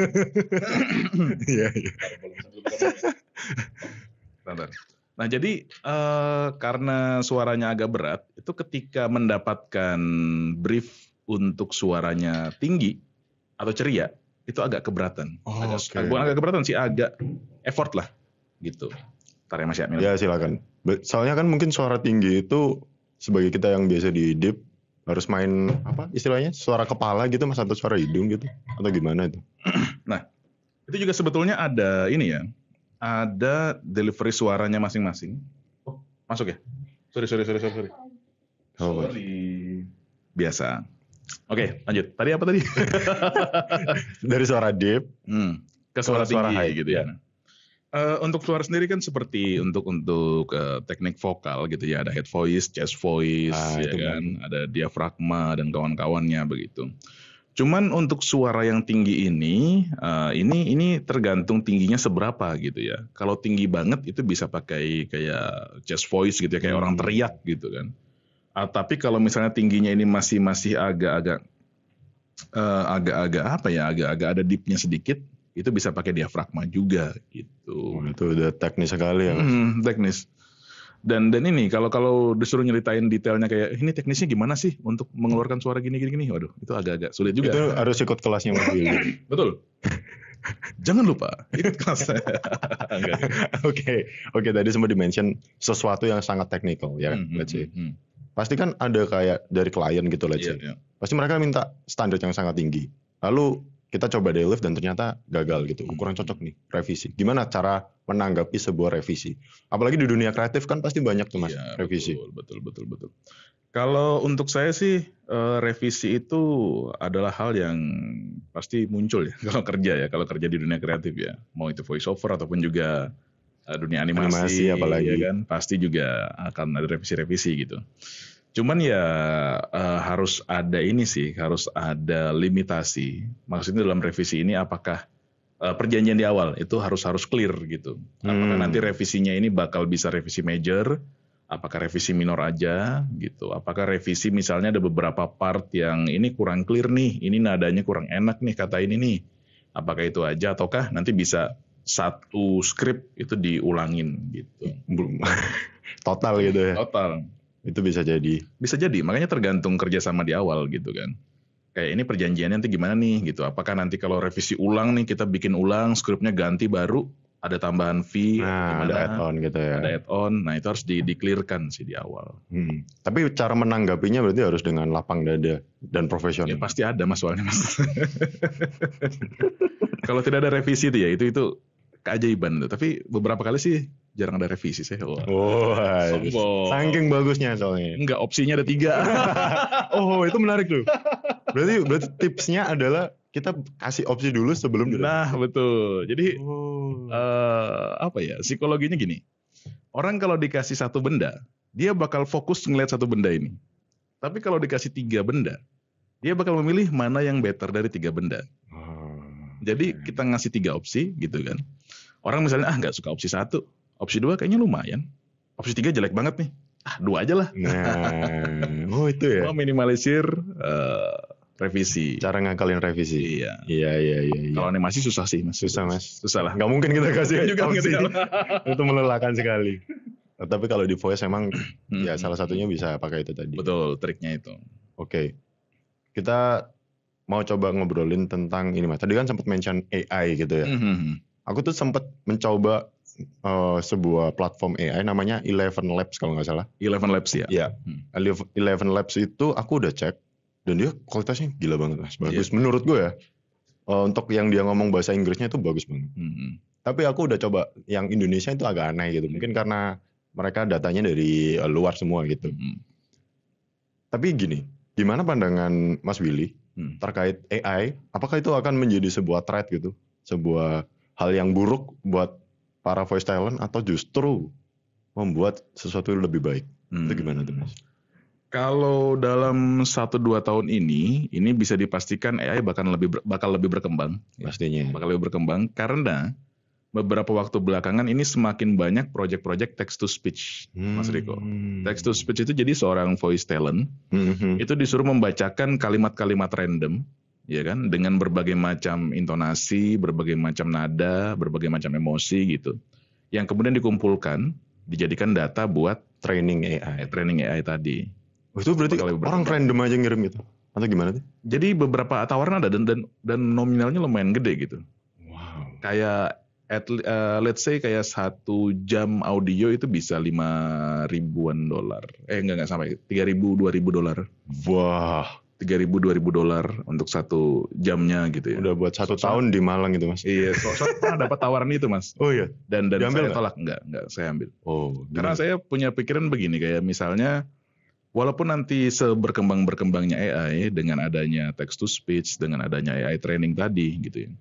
Iya. Nah, jadi karena suaranya agak berat, itu ketika mendapatkan brief untuk suaranya tinggi atau ceria, itu agak keberatan. Bukan agak keberatan sih, agak effort lah gitu. Ntar ya Mas Yamil. Ya silakan. Soalnya kan mungkin suara tinggi itu sebagai kita yang biasa di deep harus main apa istilahnya, suara kepala gitu Mas, atau suara hidung gitu, atau gimana itu? Nah, itu juga sebetulnya ada ini ya, ada delivery suaranya masing-masing. Oh, masuk ya? Sorry. Sorry. Biasa. Oke, lanjut. Tadi apa tadi? Dari suara deep ke suara tinggi high gitu ya. Untuk suara sendiri kan seperti untuk teknik vokal gitu ya, ada head voice, chest voice, ya kan, ada diafragma dan kawan-kawannya begitu. Cuman untuk suara yang tinggi ini tergantung tingginya seberapa gitu ya. Kalau tinggi banget itu bisa pakai kayak chest voice gitu ya, kayak orang teriak gitu kan. Tapi kalau misalnya tingginya ini masih agak-agak ada deepnya sedikit, itu bisa pakai diafragma juga gitu. Itu udah teknis sekali ya. Teknis. Dan ini kalau disuruh nyeritain detailnya kayak ini teknisnya gimana sih untuk mengeluarkan suara gini, waduh itu agak-agak sulit juga. Itu harus ikut kelasnya Mas Willy. Betul. Jangan lupa. Itu kelas. Enggak. Oke, tadi sempat dimention sesuatu yang sangat teknikal ya, let's say. Pasti kan ada kayak dari klien gitu, let's say. Pasti mereka minta standar yang sangat tinggi. Lalu kita coba deliver dan ternyata gagal gitu. Kurang cocok nih, revisi. Gimana cara menanggapi sebuah revisi? Apalagi di dunia kreatif kan pasti banyak tuh Mas, revisi. Betul. Kalau untuk saya sih revisi itu adalah hal yang pasti muncul ya kalau kerja di dunia kreatif ya. Mau itu voice over ataupun juga dunia animasi apalagi ya kan, pasti juga akan ada revisi-revisi gitu. Cuman ya harus ada ini sih, harus ada limitasi. Maksudnya dalam revisi ini apakah perjanjian di awal itu harus clear gitu. Apakah nanti revisinya ini bakal bisa revisi major, apakah revisi minor aja gitu. Apakah revisi misalnya ada beberapa part yang ini kurang clear nih, ini nadanya kurang enak nih kata ini nih. Apakah itu aja ataukah nanti bisa satu skrip itu diulangin gitu. Total gitu ya. Total. Itu bisa jadi. Bisa jadi, makanya tergantung kerjasama di awal gitu kan. Kayak ini perjanjiannya nanti gimana nih gitu. Apakah nanti kalau revisi ulang nih kita bikin ulang, skripnya ganti baru, ada tambahan fee, ada add-on gitu ya. Ada add-on, nah itu harus di-clearkan sih di awal. Tapi cara menanggapinya berarti harus dengan lapang dada dan profesional. Ya pasti ada Mas soalnya Mas. Kalau tidak ada revisi itu ya, itu keajaiban tuh. Tapi beberapa kali sih jarang ada revisi saya. Saking bagusnya soalnya. Enggak, opsinya ada 3. Oh, itu menarik tuh. Berarti tipsnya adalah kita kasih opsi dulu sebelum direvisi. Nah, betul. Jadi psikologinya gini. Orang kalau dikasih satu benda, dia bakal fokus ngelihat satu benda ini. Tapi kalau dikasih 3 benda, dia bakal memilih mana yang better dari 3 benda. Jadi kita ngasih 3 opsi gitu kan. Orang misalnya nggak suka opsi 1, opsi 2 kayaknya lumayan, opsi 3 jelek banget nih, 2 aja lah. Nah, itu ya. Minimalisir revisi. Cara ngakalin revisi. Iya. Kalau animasi susah sih Mas. Susah Mas. Susah lah. Nggak mungkin kita kasih juga opsi. Itu melelahkan sekali. Tapi kalau di voice emang ya salah satunya bisa pakai itu tadi. Betul, triknya itu. Oke. Kita mau coba ngobrolin tentang ini Mas. Tadi kan sempat mention AI gitu ya. Aku tuh sempat mencoba sebuah platform AI namanya Eleven Labs kalau nggak salah. Eleven Labs ya? Iya. Eleven Labs itu aku udah cek dan dia kualitasnya gila banget Mas. Bagus menurut gue ya. Untuk yang dia ngomong bahasa Inggrisnya itu bagus banget. Tapi aku udah coba yang Indonesia itu agak aneh gitu. Mungkin karena mereka datanya dari luar semua gitu. Tapi gini, gimana pandangan Mas Willy terkait AI? Apakah itu akan menjadi sebuah threat gitu? Sebuah hal yang buruk buat para voice talent atau justru membuat sesuatu yang lebih baik? Itu gimana tuh Mas? Kalau dalam 1-2 tahun ini bisa dipastikan AI bakal lebih berkembang. Pastinya. Bakal lebih berkembang karena beberapa waktu belakangan ini semakin banyak proyek-proyek text to speech, Mas Riko. Text to speech itu jadi seorang voice talent itu disuruh membacakan kalimat-kalimat random, ya kan, dengan berbagai macam intonasi, berbagai macam nada, berbagai macam emosi gitu, yang kemudian dikumpulkan, dijadikan data buat training AI tadi. Itu berarti orang random aja ngirim gitu atau gimana tuh? Jadi beberapa tawaran ada dan nominalnya lumayan gede gitu. Wow. Kayak let's say kayak 1 jam audio itu bisa $5,000. Enggak sampai $3,000-$2,000. Wah, $3,000-$2,000 untuk 1 jamnya gitu ya. Udah buat 1 tahun di Malang itu Mas. Iya, soalnya pernah dapat tawaran itu Mas. Oh iya. Dan diambil saya tolak, enggak saya ambil. Oh. Karena saya punya pikiran begini, kayak misalnya walaupun nanti seberkembang-berkembangnya AI dengan adanya text to speech, dengan adanya AI training tadi gitu ya,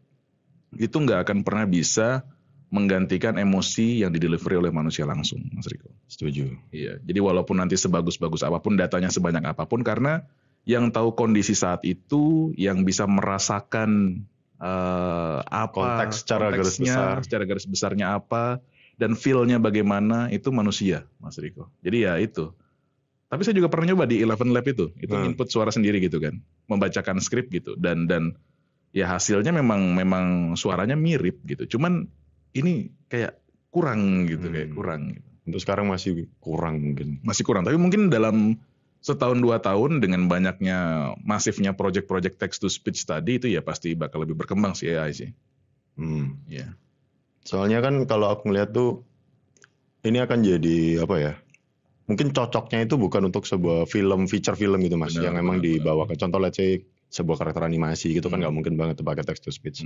itu nggak akan pernah bisa menggantikan emosi yang didelivery oleh manusia langsung, Mas Riko. Setuju. Iya, jadi walaupun nanti sebagus-bagus apapun, datanya sebanyak apapun, karena yang tahu kondisi saat itu, yang bisa merasakan konteks secara garis besarnya apa, dan feel-nya bagaimana, itu manusia, Mas Riko. Jadi ya itu. Tapi saya juga pernah nyoba di Eleven Lab itu input suara sendiri gitu kan, membacakan skrip gitu, dan ya hasilnya memang suaranya mirip gitu. Cuman ini kayak kurang gitu, kayak kurang. Gitu. Untuk sekarang masih kurang mungkin. Masih kurang, tapi mungkin dalam 1-2 tahun dengan banyaknya masifnya project-project text to speech tadi itu ya pasti bakal lebih berkembang sih AI sih. Ya. Soalnya kan kalau aku ngeliat tuh ini akan jadi apa ya? Mungkin cocoknya itu bukan untuk sebuah feature film gitu mas, Benar, yang emang benar. dibawa ke contoh let's say sebuah karakter animasi gitu kan nggak mungkin banget tuh pakai text to speech.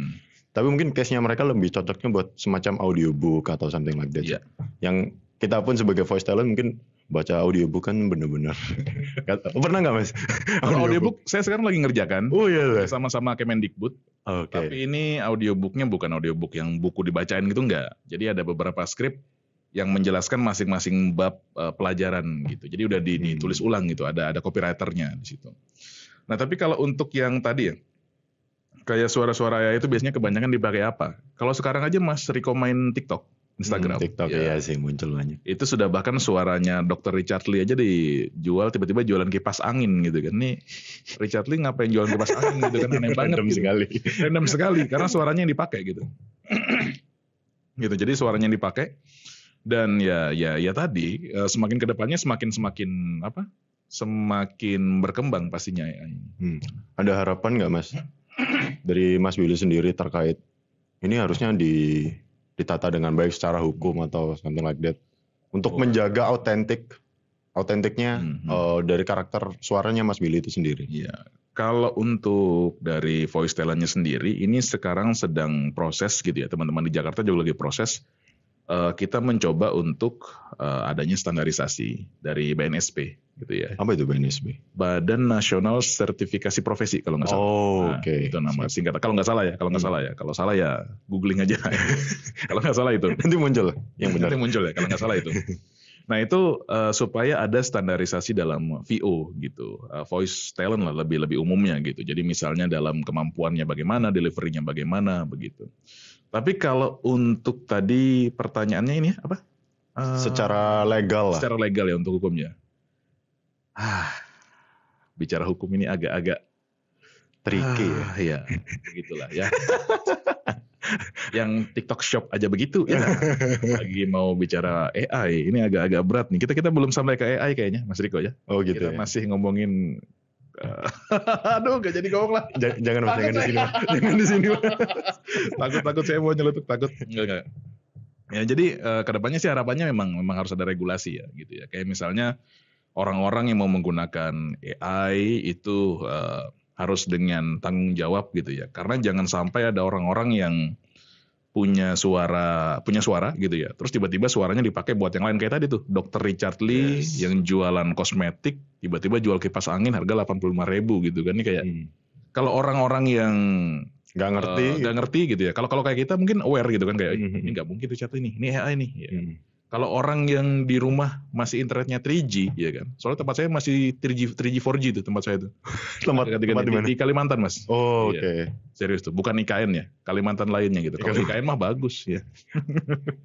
Tapi mungkin case-nya mereka lebih cocoknya buat semacam audiobook atau something like that. Iya. Yang kita pun sebagai voice talent mungkin baca audiobook kan bener-bener. Pernah nggak mas? Kalau audiobook saya sekarang lagi ngerjakan. Oh iya. Sama-sama Kemendikbud. Oke. Tapi ini audiobooknya bukan audiobook yang buku dibacain gitu enggak. Jadi ada beberapa skrip yang menjelaskan masing-masing bab pelajaran gitu. Jadi udah ditulis ulang gitu. Ada copywriternya di situ. Nah tapi kalau untuk yang tadi ya, kayak suara-suara AI itu biasanya kebanyakan dipakai apa? Kalau sekarang aja Mas Riko main TikTok, Instagram. TikTok ya sih muncul banyak. Itu sudah bahkan suaranya Dr. Richard Lee aja dijual, tiba-tiba jualan kipas angin gitu kan. Nih Richard Lee ngapain jualan kipas angin gitu kan, aneh banget Random gitu. sekali. Random sekali karena suaranya yang dipakai gitu. Gitu. Jadi suaranya yang dipakai dan ya tadi semakin kedepannya semakin apa? Semakin berkembang pastinya ya. Ada harapan nggak mas dari Mas Willy sendiri terkait ini harusnya ditata dengan baik secara hukum atau something like that untuk menjaga autentiknya dari karakter suaranya Mas Willy itu sendiri. Iya. Kalau untuk dari voice talentnya sendiri, ini sekarang sedang proses gitu ya, teman-teman di Jakarta juga lagi proses. Kita mencoba untuk adanya standarisasi dari BNSP gitu ya. Apa itu BNSP? Badan Nasional Sertifikasi Profesi kalau nggak salah. Oh, oke. Itu nama singkatan. Kalau nggak salah ya. Kalau salah ya googling aja. Kalau nggak salah itu. Nanti muncul yang benar. Nanti muncul ya kalau nggak salah itu. Nah itu supaya ada standarisasi dalam VO gitu, voice talent lah lebih umumnya gitu. Jadi misalnya dalam kemampuannya bagaimana, deliverynya bagaimana begitu. Tapi kalau untuk tadi pertanyaannya ini apa? Secara legal lah. Secara legal ya untuk hukumnya. Bicara hukum ini agak-agak tricky ya. Ya, begitulah ya. Yang TikTok Shop aja begitu ya. Lagi mau bicara AI, ini agak-agak berat nih. Kita belum sampai ke AI kayaknya, Mas Riko ya. Oh gitu. Kita masih ngomongin aduh gak jadi ngomong lah. Jangan di sini. Jangan di sini. Takut saya mau nyeletuk, takut. Enggak. Ya jadi kedepannya sih harapannya memang harus ada regulasi ya gitu ya. Kayak misalnya orang-orang yang mau menggunakan AI itu harus dengan tanggung jawab gitu ya. Karena jangan sampai ada orang-orang yang punya suara gitu ya. Terus tiba-tiba suaranya dipakai buat yang lain kayak tadi tuh Dr. Richard Lee yang jualan kosmetik tiba-tiba jual kipas angin harga 85.000 gitu kan. Ini kayak kalau orang-orang yang nggak ngerti gitu ya. Kalau kayak kita mungkin aware gitu kan kayak ini nggak mungkin Richard Lee ini AI nih. Ya. Kalau orang yang di rumah masih internetnya 3G, ya kan? Soalnya tempat saya masih 3G 4G tuh tempat saya tuh. tempat di Kalimantan, Mas. Oh, oke. Serius tuh, bukan IKN ya, Kalimantan lainnya gitu. Kalau IKN mah bagus ya.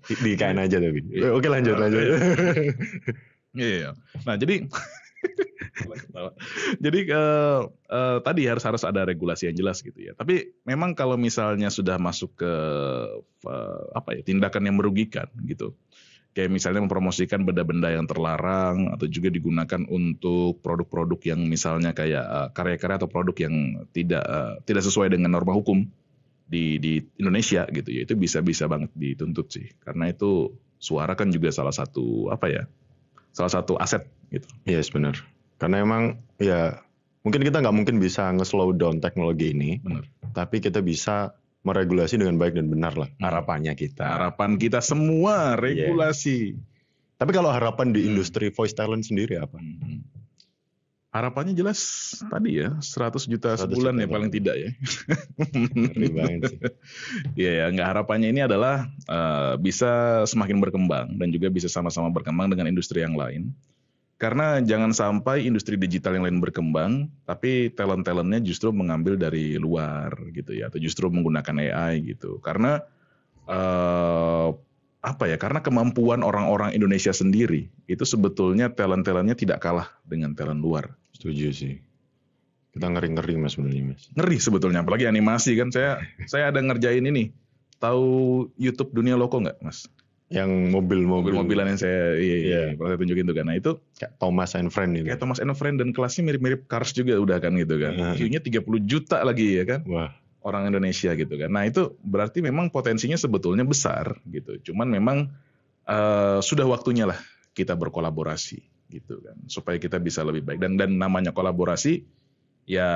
Di IKN aja tapi. Oke, lanjut. Iya. Nah, jadi tadi harus ada regulasi yang jelas gitu ya. Tapi memang kalau misalnya sudah masuk ke tindakan yang merugikan gitu. Kayak misalnya mempromosikan benda-benda yang terlarang atau juga digunakan untuk produk-produk yang misalnya kayak karya-karya atau produk yang tidak sesuai dengan norma hukum di Indonesia gitu ya. Itu bisa banget dituntut sih. Karena itu suara kan juga salah satu aset gitu. Yes, benar. Karena emang ya mungkin kita nggak mungkin bisa nge-slow down teknologi ini. Benar. Tapi kita bisa meregulasi dengan baik dan benar lah. Harapannya kita. Harapan kita semua regulasi. Tapi kalau harapan di industri voice talent sendiri apa? Harapannya jelas tadi ya 100 juta sebulan ya paling tidak ya. Ngeri banget sih. Iya, nggak harapannya ini adalah bisa semakin berkembang dan juga bisa sama-sama berkembang dengan industri yang lain. Karena jangan sampai industri digital yang lain berkembang, tapi talent-talentnya justru mengambil dari luar gitu ya, atau justru menggunakan AI gitu. Karena karena kemampuan orang-orang Indonesia sendiri itu sebetulnya talent-talentnya tidak kalah dengan talent luar. Setuju sih. Kita ngeri-ngeri mas sebenarnya mas. Ngeri sebetulnya, apalagi animasi kan. Saya ada ngerjain ini. Tahu YouTube Dunia Loko nggak mas? Yang mobil-mobilan yang saya pernah saya tunjukin tuh kan. Nah itu kayak Thomas and Friend itu. Kayak Thomas and Friend dan kelasnya mirip-mirip Cars juga udah kan gitu kan. View-nya 30 juta lagi ya kan. Wah. orang Indonesia gitu kan. Nah itu berarti memang potensinya sebetulnya besar gitu. Cuman memang sudah waktunya lah kita berkolaborasi gitu kan, supaya kita bisa lebih baik. Dan namanya kolaborasi ya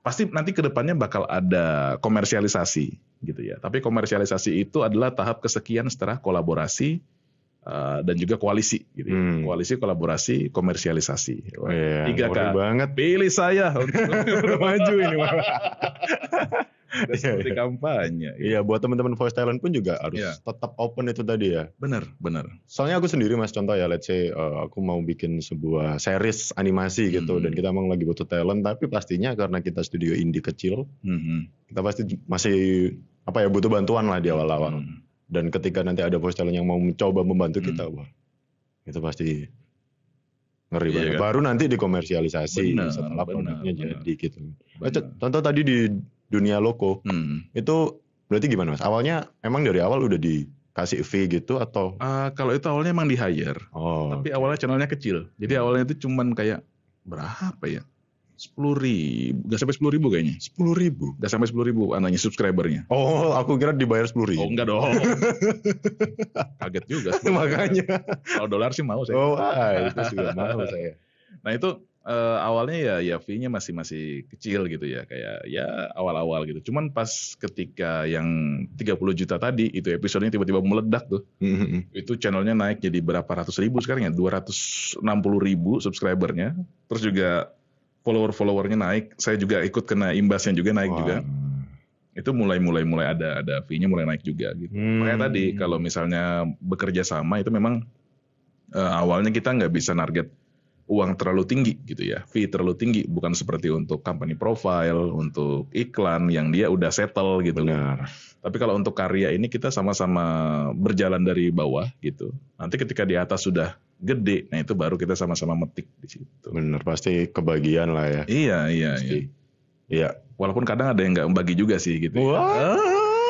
pasti nanti kedepannya bakal ada komersialisasi gitu ya. Tapi komersialisasi itu adalah tahap kesekian setelah kolaborasi dan juga koalisi gitu ya. Koalisi, kolaborasi, komersialisasi. Oh, iya, 3K. banget. Pilih saya untuk Maju ini malah. seperti kampanye. Iya, buat teman-teman voice talent pun juga harus tetap open itu tadi ya. Benar. Soalnya aku sendiri Mas, contoh ya, let's say aku mau bikin sebuah series animasi gitu, dan kita emang lagi butuh talent, tapi pastinya karena kita studio indie kecil, kita pasti masih butuh bantuan lah di awal-awal. Dan ketika nanti ada voice talent yang mau mencoba membantu kita, wah itu pasti ngeri banget. Kan? Baru nanti dikomersialisasi setelah produknya jadi gitu. Contoh tadi di dunia loko, itu berarti gimana Mas? Awalnya emang dari awal udah dikasih fee gitu atau? Kalau itu awalnya emang di hire, tapi awalnya channelnya kecil. Jadi awalnya itu cuman kayak berapa ya? 10.000, gak sampai 10.000 kayaknya. 10.000? Gak sampai 10.000 anaknya subscribernya. Oh, aku kira dibayar 10.000. Oh enggak dong. Kaget juga. Makanya. Kalau dolar sih mau saya. Oh, itu juga mau saya. Nah itu awalnya ya fee-nya masih kecil gitu ya, kayak ya awal-awal gitu. Cuman pas ketika yang 30 juta tadi itu episodenya tiba-tiba meledak tuh. Itu channelnya naik jadi berapa ratus ribu sekarang ya, 260.000 subscribernya. Terus juga followernya naik, saya juga ikut kena imbasnya juga naik juga. Itu mulai ada fee-nya mulai naik juga gitu. Makanya tadi kalau misalnya bekerja sama itu memang awalnya kita nggak bisa target uang terlalu tinggi gitu ya, fee terlalu tinggi, bukan seperti untuk company profile, untuk iklan yang dia udah settle gitu. Benar. Tapi kalau untuk karya ini kita sama-sama berjalan dari bawah gitu. Nanti ketika di atas sudah gede, nah itu baru kita sama-sama metik di situ. Benar, pasti kebagian lah ya. Iya. Iya. Walaupun kadang ada yang nggak membagi juga sih gitu. Wah.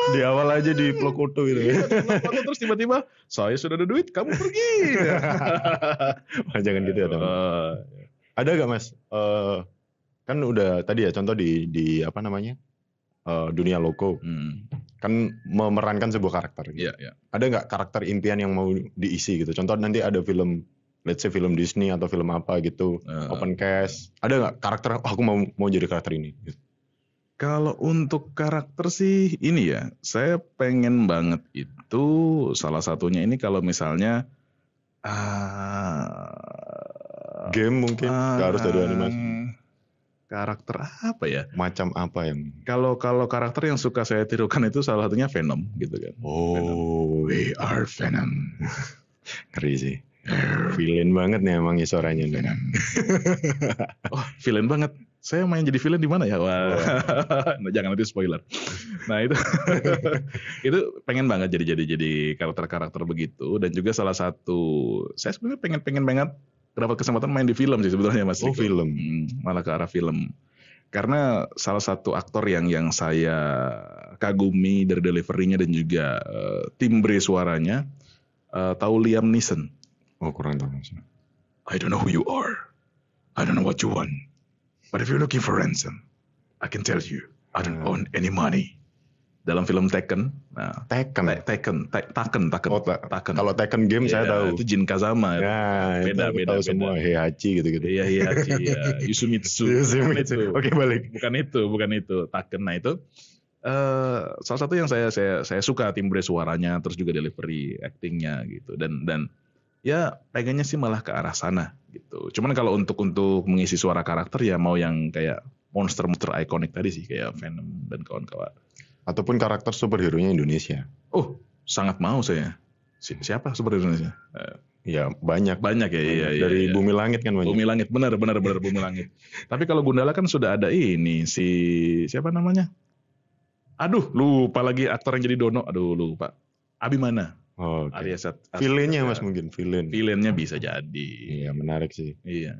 Di awal aja di plok kutu gitu ya. Terus tiba-tiba saya sudah ada duit, kamu pergi. Jangan gitu ya teman. Ada gak Mas? Kan udah tadi ya contoh di apa namanya? Dunia loko. Kan memerankan sebuah karakter gitu. Iya. Ada gak karakter impian yang mau diisi gitu? Contoh nanti ada film, let's say film Disney atau film apa gitu, open cast. Ada gak karakter, aku mau jadi karakter ini gitu? Kalau untuk karakter sih ini ya, saya pengen banget itu salah satunya ini kalau misalnya game mungkin, gak harus dari animasi. Karakter apa ya? Macam apa yang? Kalau karakter yang suka saya tirukan itu salah satunya Venom gitu kan. Oh, Venom. We are Venom. Keren sih. Villain banget nih emang suaranya. Venom. Oh, villain banget. Saya main jadi villain di mana ya? Wah. Nah, jangan nanti spoiler. Nah, itu itu pengen banget jadi karakter-karakter begitu, dan juga salah satu saya sebenarnya pengen banget dapat kesempatan main di film sih sebetulnya Mas. Oh, film. Malah ke arah film. Karena salah satu aktor yang saya kagumi dari delivery-nya dan juga timbre suaranya, tahu Liam Neeson. Oh, kurang tahu. I don't know who you are. I don't know what you want. But if you're looking for ransom, I can tell you, I don't own any money. Dalam film Taken. Nah, Taken. Oh, Taken. Kalau Taken game saya tahu. Itu Jin Kazama. Nah, beda. Tahu semua Heihachi gitu-gitu. Iya, Heihachi. Ya. Yusumitsu. Oke, balik. Bukan itu. Taken. Nah itu salah satu yang saya suka timbre suaranya, terus juga delivery actingnya gitu. Dan ya pengennya sih malah ke arah sana gitu. Cuman kalau untuk mengisi suara karakter ya mau yang kayak monster ikonik tadi sih, kayak Venom dan kawan-kawan. Ataupun karakter superhero-nya Indonesia. Oh, sangat mau saya. Siapa superhero Indonesia? Ya banyak ya. Iya, dari Bumi Langit kan banyak. Bumi Langit, benar Bumi Langit. Tapi kalau Gundala kan sudah ada ini si siapa namanya? Aduh, lupa lagi aktor yang jadi Dono. Aduh, lupa. Abimana. Oh, okay. Arya Villainnya Mas mungkin Villainnya bisa jadi. Iya, menarik sih. Iya.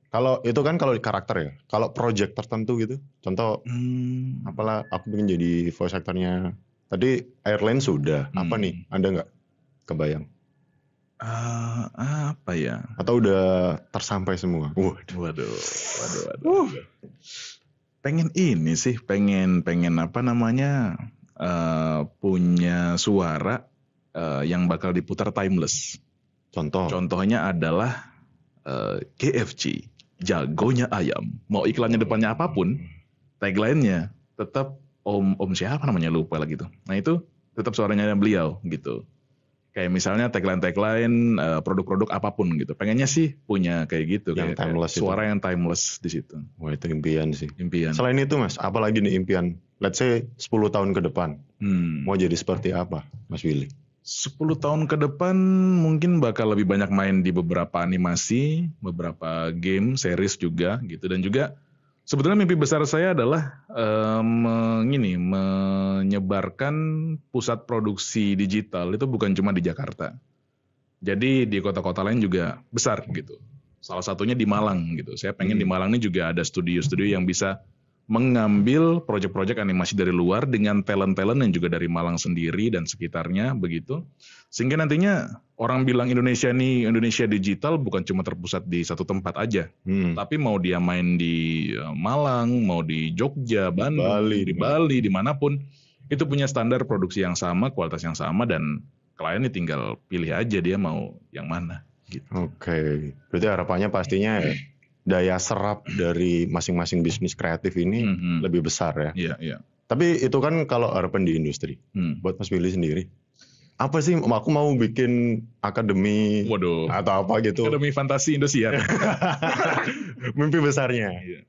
Kalau itu kan kalau karakter ya. Kalau project tertentu gitu. Contoh apalah aku pengen jadi voice actornya. Tadi Airline sudah. Apa nih? Anda nggak kebayang? Apa ya? Atau udah tersampai semua? Waduh. Pengen ini sih, pengen apa namanya, punya suara yang bakal diputar timeless. Contoh. Contohnya adalah KFC, jagonya ayam. Mau iklannya depannya apapun, tagline-nya tetap Om siapa namanya, lupa lagi tuh. Nah itu tetap suaranya beliau gitu. Kayak misalnya tagline produk-produk apapun gitu. Pengennya sih punya kayak gitu, Yang kayak timeless itu. suara yang timeless di situ. Wah, itu impian sih. Impian. Selain itu Mas, apalagi nih impian? Let's say 10 tahun ke depan. Mau jadi seperti apa Mas Willy? 10 tahun ke depan mungkin bakal lebih banyak main di beberapa animasi, beberapa game, series juga gitu. Dan juga sebetulnya mimpi besar saya adalah menyebarkan pusat produksi digital itu bukan cuma di Jakarta. Jadi di kota-kota lain juga besar gitu. Salah satunya di Malang gitu. Saya pengen di Malang ini juga ada studio-studio yang bisa mengambil proyek-proyek animasi dari luar dengan talent-talent yang juga dari Malang sendiri dan sekitarnya begitu. Sehingga nantinya orang bilang Indonesia digital bukan cuma terpusat di satu tempat aja. Tapi mau dia main di Malang, mau di Jogja, Bandung, di Bali, dimanapun. Itu punya standar produksi yang sama, kualitas yang sama, dan kliennya tinggal pilih aja dia mau yang mana. Gitu. Oke, berarti harapannya pastinya daya serap dari masing-masing bisnis kreatif ini lebih besar ya. Iya. Tapi itu kan kalau harapan di industri. Buat Mas Willy sendiri, apa sih? Aku mau bikin akademi atau apa gitu. Akademi Fantasi Indosiar. Mimpi besarnya. Iya.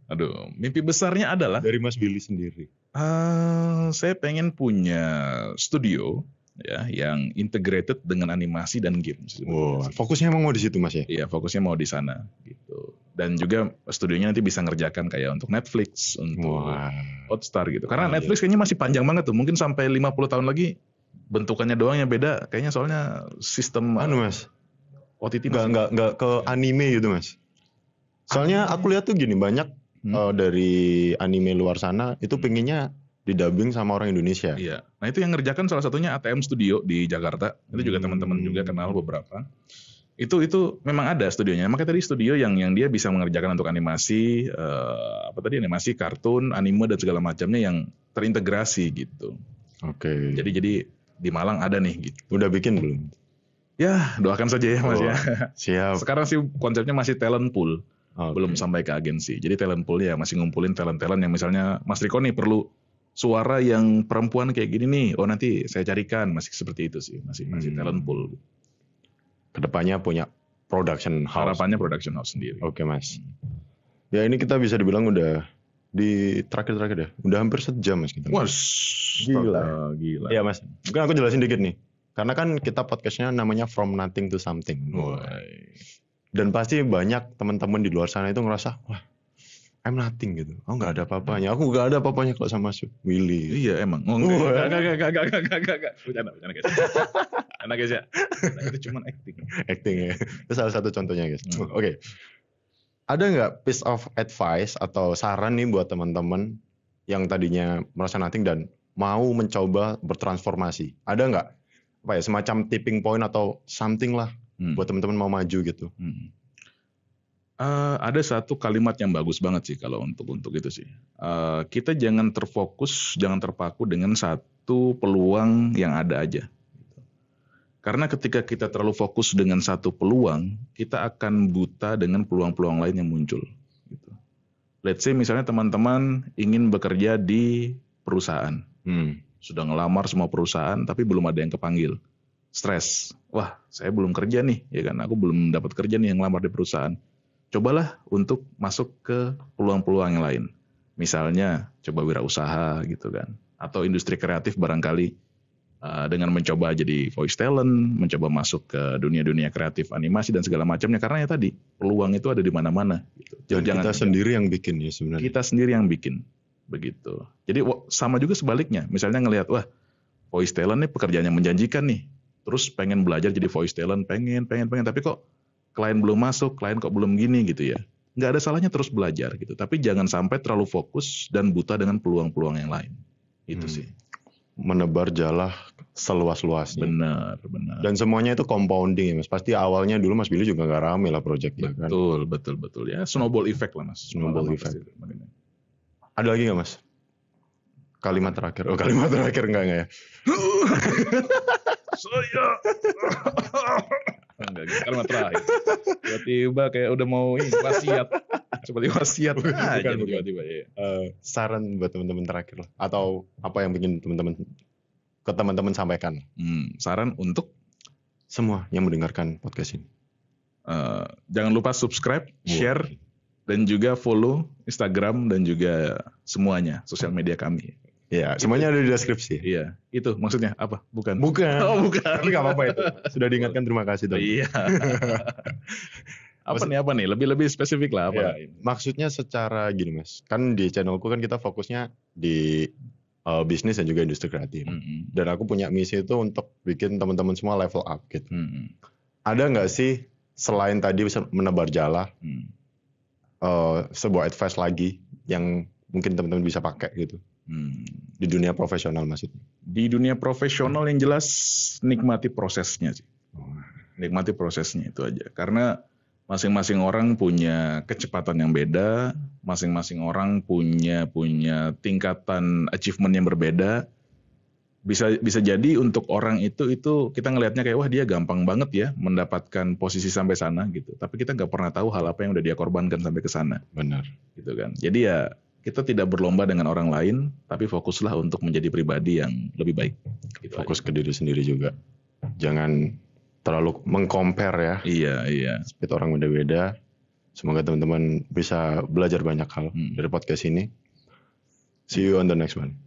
Aduh, mimpi besarnya adalah dari Mas Willy sendiri. Saya pengen punya studio ya yang integrated dengan animasi dan game. Wow, fokusnya emang mau di situ Mas ya? Iya, fokusnya mau di sana gitu. Dan juga studionya nanti bisa ngerjakan kayak untuk Netflix, untuk Hotstar gitu. Karena Netflix kayaknya masih panjang banget tuh. Mungkin sampai 50 tahun lagi bentukannya doang yang beda. Kayaknya soalnya sistem Mas. OTT nggak ke anime gitu Mas. Soalnya aku lihat tuh gini, banyak dari anime luar sana itu pengennya didubbing sama orang Indonesia. Iya. Nah itu yang ngerjakan salah satunya ATM Studio di Jakarta. Itu juga teman-teman juga kenal beberapa. Itu memang ada studionya. Makanya tadi studio yang dia bisa mengerjakan untuk animasi, animasi, kartun, anime dan segala macamnya yang terintegrasi gitu. Oke. Jadi di Malang ada nih gitu. Udah bikin belum? Ya doakan saja ya Mas ya. Siap. Sekarang sih konsepnya masih talent pool. Belum sampai ke agensi. Jadi talent pool ya masih ngumpulin talent-talent yang misalnya Mas Riko nih perlu suara yang perempuan kayak gini nih, nanti saya carikan, masih seperti itu sih, masih talent pool. Kedepannya punya production house. Harapannya production house sendiri. Oke Mas. Ya ini kita bisa dibilang udah di terakhir ya, udah hampir sejam Mas kita. Wah, gila. Iya Mas, mungkin aku jelasin dikit nih, karena kan kita podcastnya namanya From Nothing to Something. Dan pasti banyak teman-teman di luar sana itu ngerasa, wah, I'm nothing gitu. Aku nggak ada apa-apanya. Aku nggak ada apa-apanya kalau sama Willy. Iya emang. Enggak. Bercanda guys. Anak guys ya. Itu cuma acting. Acting ya. Itu salah satu contohnya guys. Oke. Ada nggak piece of advice atau saran nih buat teman-teman yang tadinya merasa nothing dan mau mencoba bertransformasi? Ada nggak semacam tipping point atau something lah buat teman-teman mau maju gitu? Ada satu kalimat yang bagus banget sih kalau untuk itu sih. Kita jangan terpaku dengan satu peluang yang ada aja. Karena ketika kita terlalu fokus dengan satu peluang, kita akan buta dengan peluang-peluang lain yang muncul. Gitu. Let's say misalnya teman-teman ingin bekerja di perusahaan, sudah ngelamar semua perusahaan, tapi belum ada yang kepanggil. Stres, wah saya belum kerja nih, ya kan? Aku belum dapat kerja nih yang ngelamar di perusahaan. Cobalah untuk masuk ke peluang-peluang yang lain. Misalnya coba wirausaha gitu kan. Atau industri kreatif barangkali dengan mencoba jadi voice talent, mencoba masuk ke dunia-dunia kreatif animasi dan segala macamnya. Karena ya tadi peluang itu ada di mana-mana. Gitu. Kita sendiri yang bikin ya sebenarnya. Kita sendiri yang bikin. Begitu. Jadi sama juga sebaliknya. Misalnya ngelihat wah voice talent nih pekerjaannya menjanjikan nih. Terus pengen belajar jadi voice talent, pengen. Tapi kok klien belum masuk, klien kok belum gini gitu ya. Nggak ada salahnya terus belajar gitu. Tapi jangan sampai terlalu fokus dan buta dengan peluang-peluang yang lain. Itu sih. Menebar jala seluas-luasnya. Benar. Dan semuanya itu compounding ya Mas. Pasti awalnya dulu Mas Billy juga nggak rame lah proyeknya kan. Betul. Ya snowball effect lah Mas. Snowball effect. Ada lagi nggak Mas? Kalimat terakhir. Oh, kalimat terakhir enggak ya? Saya enggak gitu, kalimat terakhir. Tiba-tiba kayak udah mau wasiat. Seperti wasiat aja Bukan. tiba-tiba ya. Saran buat teman-teman terakhir lah. Atau apa yang ingin teman-teman sampaikan? Saran untuk Semua yang mendengarkan podcast ini. jangan lupa subscribe, share, dan juga follow Instagram dan juga semuanya sosial media kami. Ya, semuanya ada di deskripsi. Iya, itu maksudnya apa? Bukan. Bukan. Oh, bukan. Tapi nggak apa-apa itu. Sudah diingatkan, terima kasih teman. Iya. Apa nih? Lebih spesifik lah apa? Ya, maksudnya secara gini Mas, kan di channelku kan kita fokusnya di bisnis dan juga industri kreatif. Dan aku punya misi itu untuk bikin teman-teman semua level up gitu. Ada nggak sih selain tadi bisa menebar jala, sebuah advice lagi yang mungkin teman-teman bisa pakai gitu di dunia profesional maksudnya? Di dunia profesional yang jelas nikmati prosesnya sih. Nikmati prosesnya itu aja. Karena masing-masing orang punya kecepatan yang beda, masing-masing orang punya tingkatan achievement yang berbeda. Bisa jadi untuk orang itu kita ngelihatnya kayak wah dia gampang banget ya mendapatkan posisi sampai sana gitu. Tapi kita nggak pernah tahu hal apa yang udah dia korbankan sampai ke sana. Benar. Gitu kan. Jadi ya kita tidak berlomba dengan orang lain, tapi fokuslah untuk menjadi pribadi yang lebih baik. Gitu Fokus ke diri sendiri juga. Jangan terlalu meng-compare ya. Iya. Speed orang beda-beda. Semoga teman-teman bisa belajar banyak hal dari podcast ini. See you on the next one.